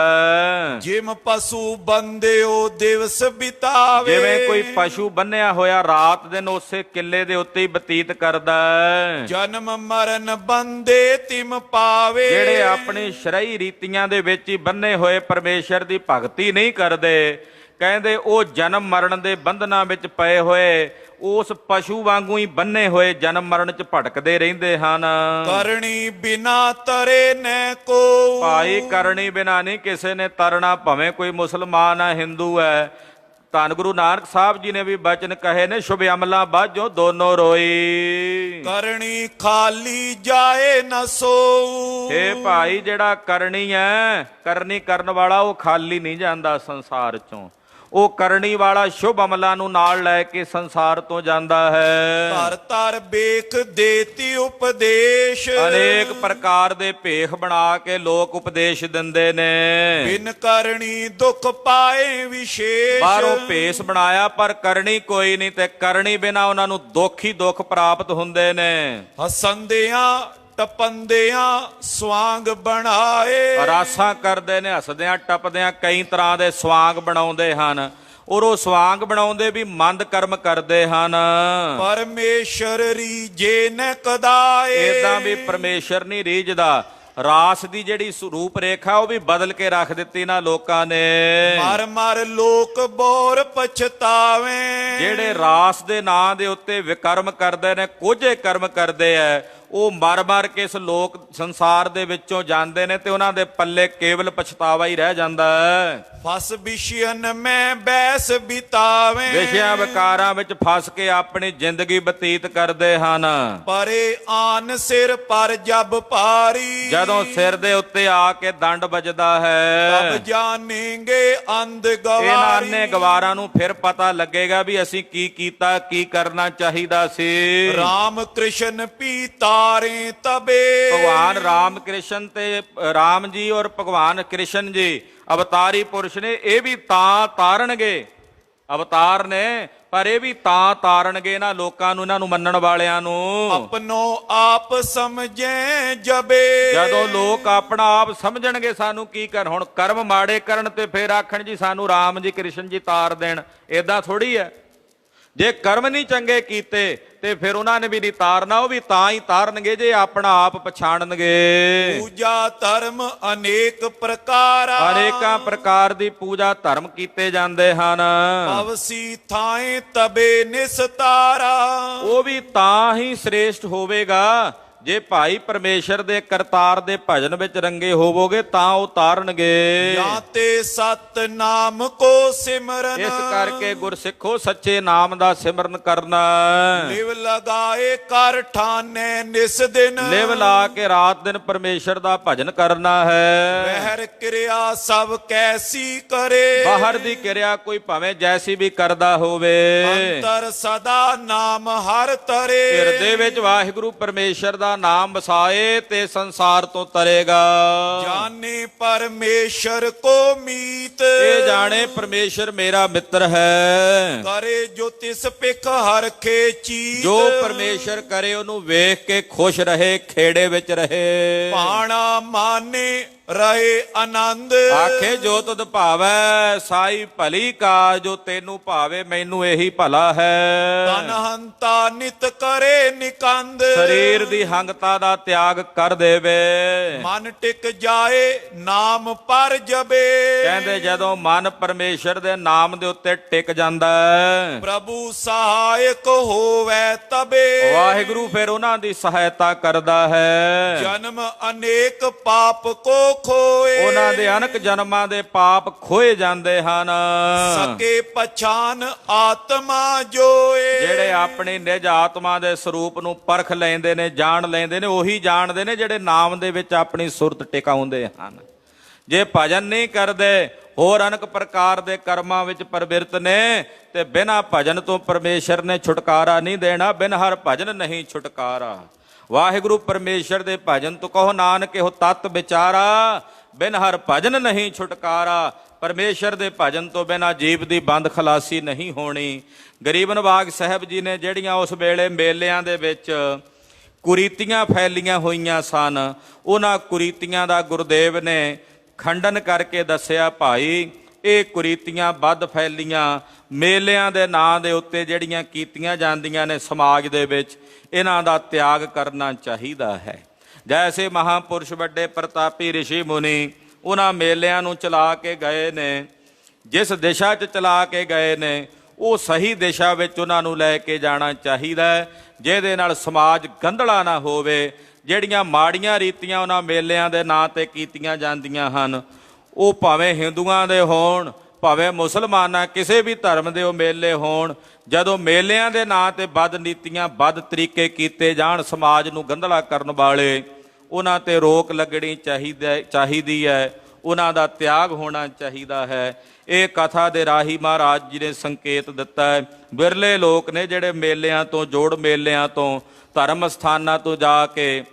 ਜਿਮ ਪਸ਼ੂ ਬੰਦਿਓ ਦਿਵਸ ਬਿਤਾਵੇ, ਜਿਵੇਂ ਕੋਈ ਪਸ਼ੂ ਬੰਨਿਆ ਹੋਇਆ ਰਾਤ ਦਿਨ ਉਸੇ ਕਿੱਲੇ ਦੇ ਉੱਤੇ ਹੀ ਬਤੀਤ ਕਰਦਾ। ਜਨਮ ਮਰਨ ਬੰਦੇ ਤਿਮ ਪਾਵੇ, ਜਿਹੜੇ ਆਪਣੀ ਸ਼ਰਈ ਰੀਤੀਆਂ ਦੇ ਵਿੱਚ ਹੀ ਬੰਨੇ ਹੋਏ ਪਰਮੇਸ਼ਰ ਦੀ ਭਗਤੀ ਨਹੀਂ ਕਰਦੇ, ਕਹਿੰਦੇ ਉਹ ਜਨਮ ਮਰਨ ਦੇ ਬੰਧਨਾਂ ਵਿੱਚ ਪਏ ਹੋਏ ਉਸ ਪਸ਼ੂ ਵਾਂਗੂ ਹੀ ਬੰਨੇ ਹੋਏ ਜਨਮ ਮਰਨ ਚ ਭਟਕਦੇ ਰਹਿੰਦੇ ਹਨ। ਕਰਨੀ ਬਿਨਾ ਤਰੇ ਨੈ ਕੋ, ਭਾਈ ਕਰਨੀ ਬਿਨਾ ਨਹੀਂ ਕਿਸੇ ਨੇ ਤਰਨਾ, ਭਾਵੇਂ ਕੋਈ ਮੁਸਲਮਾਨ ਹੈ, ਹਿੰਦੂ ਹੈ। ਧੰਨ ਗੁਰੂ ਨਾਨਕ ਸਾਹਿਬ ਜੀ ਨੇ ਵੀ ਬਚਨ ਕਹੇ ਨੇ, ਸ਼ੁਭ ਅਮਲਾਂ ਬਾਝੋਂ ਦੋਨੋਂ ਰੋਈ, ਕਰਨੀ ਖਾਲੀ ਜਾਏ ਨ ਸੋਊ। ਇਹ ਭਾਈ ਜਿਹੜਾ ਕਰਨੀ ਹੈ, ਕਰਨੀ ਕਰਨ ਵਾਲਾ ਉਹ ਖਾਲੀ ਨਹੀਂ ਜਾਂਦਾ ਸੰਸਾਰ ਚੋਂ, ਉਹ ਕਰਨੀ ਵਾਲਾ ਸ਼ੁਭ ਅਮਲਾਂ ਨੂੰ ਨਾਲ ਲੈ ਕੇ ਸੰਸਾਰ ਤੋਂ ਜਾਂਦਾ ਹੈ। ਧਰ ਧਰ ਵੇਖ ਦੇਤੀ ਉਪਦੇਸ਼, ਅਨੇਕ ਪ੍ਰਕਾਰ ਦੇ ਭੇਖ ਬਣਾ ਕੇ ਲੋਕ ਉਪਦੇਸ਼ ਦਿੰਦੇ ਨੇ। ਬਿਨ ਕਰਨੀ ਦੁੱਖ ਪਾਏ ਵਿਸ਼ੇਸ਼, ਬਾਹਰੋਂ ਭੇਸ ਬਣਾਇਆ ਪਰ ਕਰਨੀ ਕੋਈ ਨਹੀਂ, ਤੇ ਕਰਨੀ ਬਿਨਾ ਉਹਨਾਂ ਨੂੰ ਦੁੱਖ ਹੀ ਦੁੱਖ ਪ੍ਰਾਪਤ ਹੁੰਦੇ ਨੇ। ਹਸੰਦਿਆਂ ਟਪੰਦਿਆਂ ਸਵਾਂਗ ਬਣਾਏ, ਰਾਸਾਂ ਕਰਦੇ ਨੇ, ਹੱਸਦਿਆਂ ਟੱਪਦਿਆਂ ਕਈ ਤਰ੍ਹਾਂ ਦੇ ਸਵਾਂਗ ਬਣਾਉਂਦੇ ਹਨ, ਔਰ ਉਹ ਸਵਾਂਗ ਬਣਾਉਂਦੇ ਵੀ ਮੰਦ ਕਰਮ ਕਰਦੇ ਹਨ। ਪਰਮੇਸ਼ਰ ਰੀਜੇ ਨ ਕਦਾਏ, ਏਦਾਂ ਵੀ ਪਰਮੇਸ਼ਰ ਨਹੀਂ ਰੀਝਦਾ। ਰਾਸ ਦੀ ਜਿਹੜੀ ਸਰੂਪ ਰੇਖਾ ਉਹ ਵੀ ਬਦਲ ਕੇ ਰੱਖ ਦਿੱਤੀ ਨਾ ਲੋਕਾਂ ਨੇ। ਮਰ ਮਰ ਲੋਕ ਬੋਰ ਪਛਤਾਵੇਂ, ਜਿਹੜੇ ਰਾਸ ਦੇ ਨਾਂ ਦੇ ਉੱਤੇ ਵਿਕਰਮ ਕਰਦੇ ਨੇ, ਕੋਝੇ ਕਰਮ ਕਰਦੇ ਐ, ਉਹ ਮਰ ਕੇ ਇਸ ਲੋਕ ਸੰਸਾਰ ਦੇ ਵਿੱਚੋਂ ਜਾਂਦੇ ਨੇ ਤੇ ਉਹਨਾਂ ਦੇ ਪੱਲੇ ਕੇਵਲ ਪਛਤਾਵਾ ਹੀ ਰਹਿ ਜਾਂਦਾ ਹੈ। ਫਸ ਵਿਸ਼ਿਆਨ ਮੈਂ ਬੈਸ ਬਿਤਾਵੇਂ, ਵਿਸ਼ਿਆਂ ਵਿਕਾਰਾਂ ਵਿੱਚ ਫਸ ਕੇ ਆਪਣੀ ਜ਼ਿੰਦਗੀ ਬਤੀਤ ਕਰਦੇ ਹਨ। ਪਰੇ ਆਨ ਸਿਰ ਪਰ ਜਬ ਭਾਰੀ, ਜਦੋਂ ਸਿਰ ਦੇ ਉੱਤੇ ਆ ਕੇ ਦੰਡ ਵੱਜਦਾ ਹੈ ਤਬ ਜਾਣेंगे ਅੰਧ ਇਹਨਾਂ ਗਵਾਰੀ। ਅੰਨੇ ਗਵਾਰਾਂ ਨੂੰ ਫਿਰ ਪਤਾ ਲੱਗੇਗਾ ਵੀ ਅਸੀਂ ਕੀ ਕੀਤਾ, ਕੀ ਕਰਨਾ ਚਾਹੀਦਾ ਸੀ। ਰਾਮ ਕ੍ਰਿਸ਼ਨ ਪੀਤਾਰੇ ਤਬੇ, ਭਗਵਾਨ ਰਾਮ ਕ੍ਰਿਸ਼ਨ ਤੇ ਰਾਮ ਜੀ ਔਰ ਭਗਵਾਨ ਕ੍ਰਿਸ਼ਨ ਜੀ ਅਵਤਾਰੀ ਪੁਰਸ਼ ਨੇ, ਇਹ ਵੀ ਤਾਂ ਤਾਰਨਗੇ, ਅਵਤਾਰ ਨੇ ਪਰ ਇਹ ਵੀ ਤਾਂ ਤਾਰਨਗੇ ਇਹਨਾਂ ਲੋਕਾਂ ਨੂੰ, ਇਹਨਾਂ ਨੂੰ ਮੰਨਣ ਵਾਲਿਆਂ ਨੂੰ। ਆਪਣੋ ਆਪ ਸਮਝੇ ਜਬੇ, ਜਦੋਂ ਲੋਕ ਆਪਣਾ ਆਪ ਸਮਝਣਗੇ ਸਾਨੂੰ ਕੀ ਕਰ, ਹੁਣ ਕਰਮ ਮਾੜੇ ਕਰਨ ਤੇ ਫਿਰ ਆਖਣ ਜੀ ਸਾਨੂੰ ਰਾਮ ਜੀ ਕ੍ਰਿਸ਼ਨ ਜੀ ਤਾਰ ਦੇਣ, ਏਦਾਂ ਥੋੜੀ ਹੈ। ਜੇ ਕਰਮ ਨਹੀਂ ਚੰਗੇ ਕੀਤੇ ਤੇ ਫਿਰ ਉਹਨਾਂ ਨੇ ਵੀ ਨਹੀਂ ਤਾਰਨਾ, ਉਹ ਵੀ ਤਾਂ ਹੀ ਤਾਰਨਗੇ ਜੇ ਆਪਣਾ ਆਪ ਪਛਾਣਨਗੇ। ਪੂਜਾ ਧਰਮ ਅਨੇਕ ਪ੍ਰਕਾਰਾ, ਅਨੇਕਾਂ ਪ੍ਰਕਾਰ ਦੀ ਪੂਜਾ ਧਰਮ ਕੀਤੇ ਜਾਂਦੇ ਹਨ। ਪਵਸੀ ਥਾਏ ਤਬੇ ਨਿਸਤਾਰਾ, ਉਹ ਵੀ ਤਾਂ ਹੀ ਸ੍ਰੇਸ਼ਟ ਹੋਵੇਗਾ ਜੇ ਭਾਈ ਪਰਮੇਸ਼ਰ ਦੇ ਕਰਤਾਰ ਦੇ ਭਜਨ ਵਿੱਚ ਰੰਗੇ ਹੋਵੋਗੇ ਤਾਂ ਉਹ ਤਾਰਨਗੇ। ਜਾਂ ਤੇ ਸਤ ਨਾਮ ਕੋ ਸਿਮਰਨ, ਇਸ ਕਰਕੇ ਗੁਰਸਿੱਖੋ ਸੱਚੇ ਨਾਮ ਦਾ ਸਿਮਰਨ ਕਰਨਾ। ਲਿਵ ਲਗਾਏ ਕਰ ਠਾਨੇ ਨਿਸ ਦਿਨ, ਲਿਵ ਲਾ ਕੇ ਰਾਤ ਦਿਨ ਪਰਮੇਸ਼ਰ ਦਾ ਭਜਨ ਕਰਨਾ ਹੈ। ਵਹਿਰ ਕਿਰਿਆ ਸਭ ਕੈਸੀ ਕਰੇ, ਬਾਹਰ ਦੀ ਕਿਰਿਆ ਕੋਈ ਭਾਵੇਂ ਜੈਸੀ ਵੀ ਕਰਦਾ ਹੋਵੇ, ਅੰਤਰ ਸਦਾ ਨਾਮ ਹਰ ਤਰੇ। ਹਿਰਦੇ ਵਿੱਚ ਵਾਹਿਗੁਰੂ ਪਰਮੇਸ਼ਰ ਦਾ ਨਾਮ ਵਸਾਏ ਤੇ ਸੰਸਾਰ ਤੋਂ ਤਰੇਗਾ। ਜਾਣੇ ਪਰਮੇਸ਼ਰ ਕੋ ਮੀਤ, ਇਹ ਜਾਣੇ ਪਰਮੇਸ਼ਰ ਮੇਰਾ ਮਿੱਤਰ ਹੈ। ਕਰੇ ਜੋ ਤਿਸ ਪਿਖ ਹਰਖੇ ਚੀਤ, ਜੋ ਪਰਮੇਸ਼ਰ ਕਰੇ ਉਹਨੂੰ ਵੇਖ ਕੇ ਖੁਸ਼ ਰਹੇ, ਖੇੜੇ ਵਿੱਚ ਰਹੇ। ਪਾਣਾ ਮਾਨੇ ਰਹੇ ਆਨੰਦ, ਆਖੇ ਜੋ ਤੁਧ ਭਾਵੈ ਸਾਈ ਭਲੀ ਕਾ, ਜੋ ਤੈਨੂੰ ਭਾਵੇ ਮੈਨੂੰ ਇਹੀ ਭਲਾ ਹੈ। ਤਨ ਹੰਤਾ ਨਿਤ ਕਰੇ ਨਿਕੰਦ, ਸਰੀਰ ਦੀ ਹੰਗਤਾ ਦਾ ਤਿਆਗ ਕਰ ਦੇਵੇ। ਮਨ ਟਿਕ ਜਾਏ ਨਾਮ ਪਰ ਜਬੇ, ਕਹਿੰਦੇ ਜਦੋਂ ਮਨ ਪਰਮੇਸ਼ਰ ਦੇ ਨਾਮ ਦੇ ਉੱਤੇ ਟਿਕ ਜਾਂਦਾ ਹੈ, ਪ੍ਰਭੂ ਸਹਾਇਕ ਹੋਵੇ ਤਬੇ। ਵਾਹਿਗੁਰੂ ਫਿਰ ਉਹਨਾਂ ਦੀ ਸਹਾਇਤਾ ਕਰਦਾ ਹੈ। ਜਨਮ ਅਨੇਕ ਪਾਪ ਕੋ ਖੋਏ, ਉਹਨਾਂ ਦੇ ਅਨੇਕ ਜਨਮਾਂ ਦੇ ਪਾਪ ਖੋਏ ਜਾਂਦੇ ਹਨ। ਸਕੇ ਪਛਾਨ ਆਤਮਾ ਜੋਏ, ਜਿਹੜੇ ਆਪਣੀ ਨਿਜ ਆਤਮਾ ਦੇ ਸਰੂਪ ਨੂੰ ਪਰਖ ਲੈਂਦੇ ਨੇ, ਜਾਣ ਲੈਂਦੇ ਨੇ, ਉਹੀ ਜਾਣਦੇ ਨੇ ਜਿਹੜੇ ਨਾਮ ਦੇ ਵਿੱਚ ਆਪਣੀ ਸੁਰਤ ਟਿਕਾਉਂਦੇ ਹਨ। ਜੇ ਭਜਨ ਨਹੀਂ ਕਰਦੇ, ਹੋਰ ਅਨੇਕ ਪ੍ਰਕਾਰ ਦੇ ਕਰਮਾਂ ਵਿੱਚ ਪ੍ਰਵਿਰਤ ਨੇ, ਤੇ ਬਿਨਾਂ ਭਜਨ ਤੋਂ ਪਰਮੇਸ਼ਰ ਨੇ ਛੁਟਕਾਰਾ ਨਹੀਂ ਦੇਣਾ। ਬਿਨ ਹਰ ਭਜਨ ਨਹੀਂ ਛੁਟਕਾਰਾ। ਵਾਹਿਗੁਰੂ ਪਰਮੇਸ਼ਰ ਦੇ ਭਜਨ ਤੋਂ ਕਹੋ ਨਾਨਕ ਇਹੋ ਤਤ ਵਿਚਾਰਾ, ਬਿਨ ਹਰ ਭਜਨ ਨਹੀਂ ਛੁਟਕਾਰਾ। ਪਰਮੇਸ਼ਰ ਦੇ ਭਜਨ ਤੋਂ ਬਿਨਾਂ ਜੀਵ ਦੀ ਬੰਦ ਖਲਾਸੀ ਨਹੀਂ ਹੋਣੀ। ਗਰੀਬ ਨਵਾਜ ਸਾਹਿਬ ਜੀ ਨੇ ਜਿਹੜੀਆਂ ਉਸ ਵੇਲੇ ਮੇਲਿਆਂ ਦੇ ਵਿੱਚ ਕੁਰੀਤੀਆਂ ਫੈਲੀਆਂ ਹੋਈਆਂ ਸਨ, ਉਹਨਾਂ ਕੁਰੀਤੀਆਂ ਦਾ ਗੁਰਦੇਵ ਨੇ ਖੰਡਨ ਕਰਕੇ ਦੱਸਿਆ, ਭਾਈ ਇਹ ਕੁਰੀਤੀਆਂ ਵੱਧ ਫੈਲੀਆਂ ਮੇਲਿਆਂ ਦੇ ਨਾਂ ਦੇ ਉੱਤੇ ਜਿਹੜੀਆਂ ਕੀਤੀਆਂ ਜਾਂਦੀਆਂ ਨੇ ਸਮਾਜ ਦੇ ਵਿੱਚ, ਇਹਨਾਂ ਦਾ ਤਿਆਗ ਕਰਨਾ ਚਾਹੀਦਾ ਹੈ। ਜੈਸੇ ਮਹਾਂਪੁਰਸ਼ ਵੱਡੇ ਪ੍ਰਤਾਪੀ ਰਿਸ਼ੀ ਮੁਨੀ ਉਹਨਾਂ ਮੇਲਿਆਂ ਨੂੰ ਚਲਾ ਕੇ ਗਏ ਨੇ, ਜਿਸ ਦਿਸ਼ਾ 'ਚ ਚਲਾ ਕੇ ਗਏ ਨੇ ਉਹ ਸਹੀ ਦਿਸ਼ਾ ਵਿੱਚ ਉਹਨਾਂ ਨੂੰ ਲੈ ਕੇ ਜਾਣਾ ਚਾਹੀਦਾ ਹੈ, ਜਿਹਦੇ ਨਾਲ ਸਮਾਜ ਗੰਧਲਾ ਨਾ ਹੋਵੇ। ਜਿਹੜੀਆਂ ਮਾੜੀਆਂ ਰੀਤੀਆਂ ਉਹਨਾਂ ਮੇਲਿਆਂ ਦੇ ਨਾਂ ਤੇ ਕੀਤੀਆਂ ਜਾਂਦੀਆਂ ਹਨ, ਉਹ ਭਾਵੇਂ ਹਿੰਦੂਆਂ ਦੇ ਹੋਣ ਭਾਵੇਂ ਮੁਸਲਮਾਨਾਂ, ਕਿਸੇ ਵੀ ਧਰਮ ਦੇ ਉਹ ਮੇਲੇ ਹੋਣ, ਜਦੋਂ ਮੇਲਿਆਂ ਦੇ ਨਾਂ ਤੇ ਬਦ ਨੀਤੀਆਂ ਬਦ ਤਰੀਕੇ ਕੀਤੇ ਜਾਣ, ਸਮਾਜ ਨੂੰ ਗੰਧਲਾ ਕਰਨ ਵਾਲੇ, ਉਹਨਾਂ ਤੇ ਰੋਕ ਲੱਗਣੀ ਚਾਹੀਦੀ ਹੈ। ਉਹਨਾਂ ਦਾ ਤਿਆਗ ਹੋਣਾ ਚਾਹੀਦਾ ਹੈ। ਇਹ ਕਥਾ ਦੇ ਰਾਹੀਂ ਮਹਾਰਾਜ ਜੀ ਨੇ ਸੰਕੇਤ ਦਿੱਤਾ ਹੈ। ਬਿਰਲੇ ਲੋਕ ਨੇ ਜਿਹੜੇ ਮੇਲਿਆਂ ਤੋਂ, ਜੋੜ ਮੇਲਿਆਂ ਤੋਂ, ਧਰਮ ਸਥਾਨਾਂ ਤੋਂ ਜਾ ਕੇ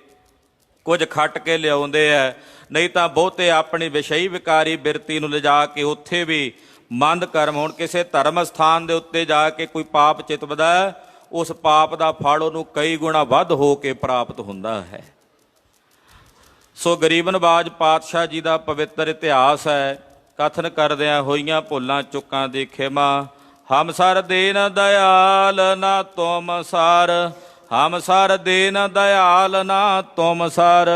ਕੁਝ ਖੱਟ ਕੇ ਲਿਆਉਂਦੇ ਹੈ, ਨਹੀਂ ਤਾਂ ਬਹੁਤੇ ਆਪਣੀ ਵਿਸ਼ਈ ਵਿਕਾਰੀ ਬਿਰਤੀ ਨੂੰ ਲਿਜਾ ਕੇ ਉੱਥੇ ਵੀ ਮੰਦ ਕਰਮ। ਹੁਣ ਕਿਸੇ ਧਰਮ ਸਥਾਨ ਦੇ ਉੱਤੇ ਜਾ ਕੇ ਕੋਈ ਪਾਪ ਚਿਤਵਦਾ, ਉਸ ਪਾਪ ਦਾ ਫਲ ਉਹਨੂੰ ਕਈ ਗੁਣਾ ਵੱਧ ਹੋ ਕੇ ਪ੍ਰਾਪਤ ਹੁੰਦਾ ਹੈ। ਸੋ ਗਰੀਬ ਨਵਾਜ ਪਾਤਸ਼ਾਹ ਜੀ ਦਾ ਪਵਿੱਤਰ ਇਤਿਹਾਸ ਹੈ। ਕਥਨ ਕਰਦਿਆਂ ਹੋਈਆਂ ਭੁੱਲਾਂ ਚੁੱਕਾਂ ਦੀ ਖਿਮਾ। ਹਮ ਸਰ ਦੀਨ ਦਇਆਲ ਨਾ ਤੁਮ ਸਰ, ਹਮ ਸਰ ਦੀਨ ਦਇਆਲ ਨਾ ਤੁਮ ਸਰ।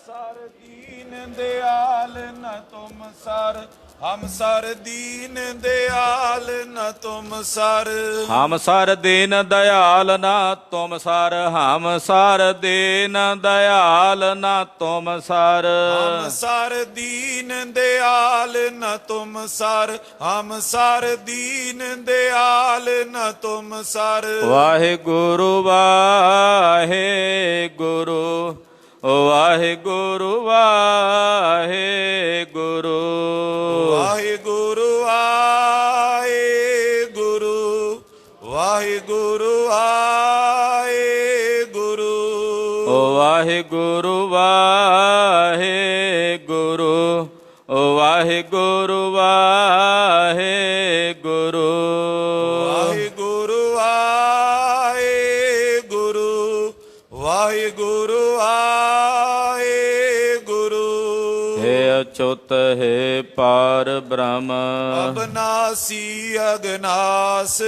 ਸਰ ਦੀਨ ਦਿਆਲ ਨ ਤੁਮ ਸਰ, ਹਮ ਸਰ ਦੀਨ ਦਿਆਲ ਨ ਤੁਮ ਸਰ ਹਮ ਸਰ ਦੀਨ ਦਇਆਲ ਨਾ ਤੁਮ ਸਰ ਹਮ ਸਰ ਦੀਨ ਦਇਆਲ ਨਾ ਤੁਮ ਸਰ ਹਮ ਸਰ ਦੀਨ ਦਿਆਲ ਨ ਤੁਮ ਸਰ ਹਮ ਸਰ ਦੀਨ ਦਿਆਲ ਨ ਤੁਮ ਸਰ ਵਾਹਿਗੁਰੂ ਵਾਹਿਗੁਰੂ ਵਾਹਿਗੁਰੂ ਵਾਹਿਗੁਰੂ ਵਾਹਿਗੁਰੂ ਵਾਹਿਗੁਰੂ ਵਾਹਿਗੁਰੂ ਵਾਹਿਗੁਰੂ ਵਾਹਿਗੁਰੂ ਵਾਹਿਗੁਰੂ ਵਾਹਿਗੁਰੂ ਵਾਹਿਗੁਰੂ ਵਾਹਿਗੁਰੂ ਵਾਹਿਗੁਰੂ ਵਾਹਿਗੁਰੂ ਵਾਹਿਗੁਰੂ ਹੈ ਅਚੁੱਤ ਹੈ ਪਾਰ ਬ੍ਰਹਮ ਅਬਨਾਸੀ ਅਗਨਾਸ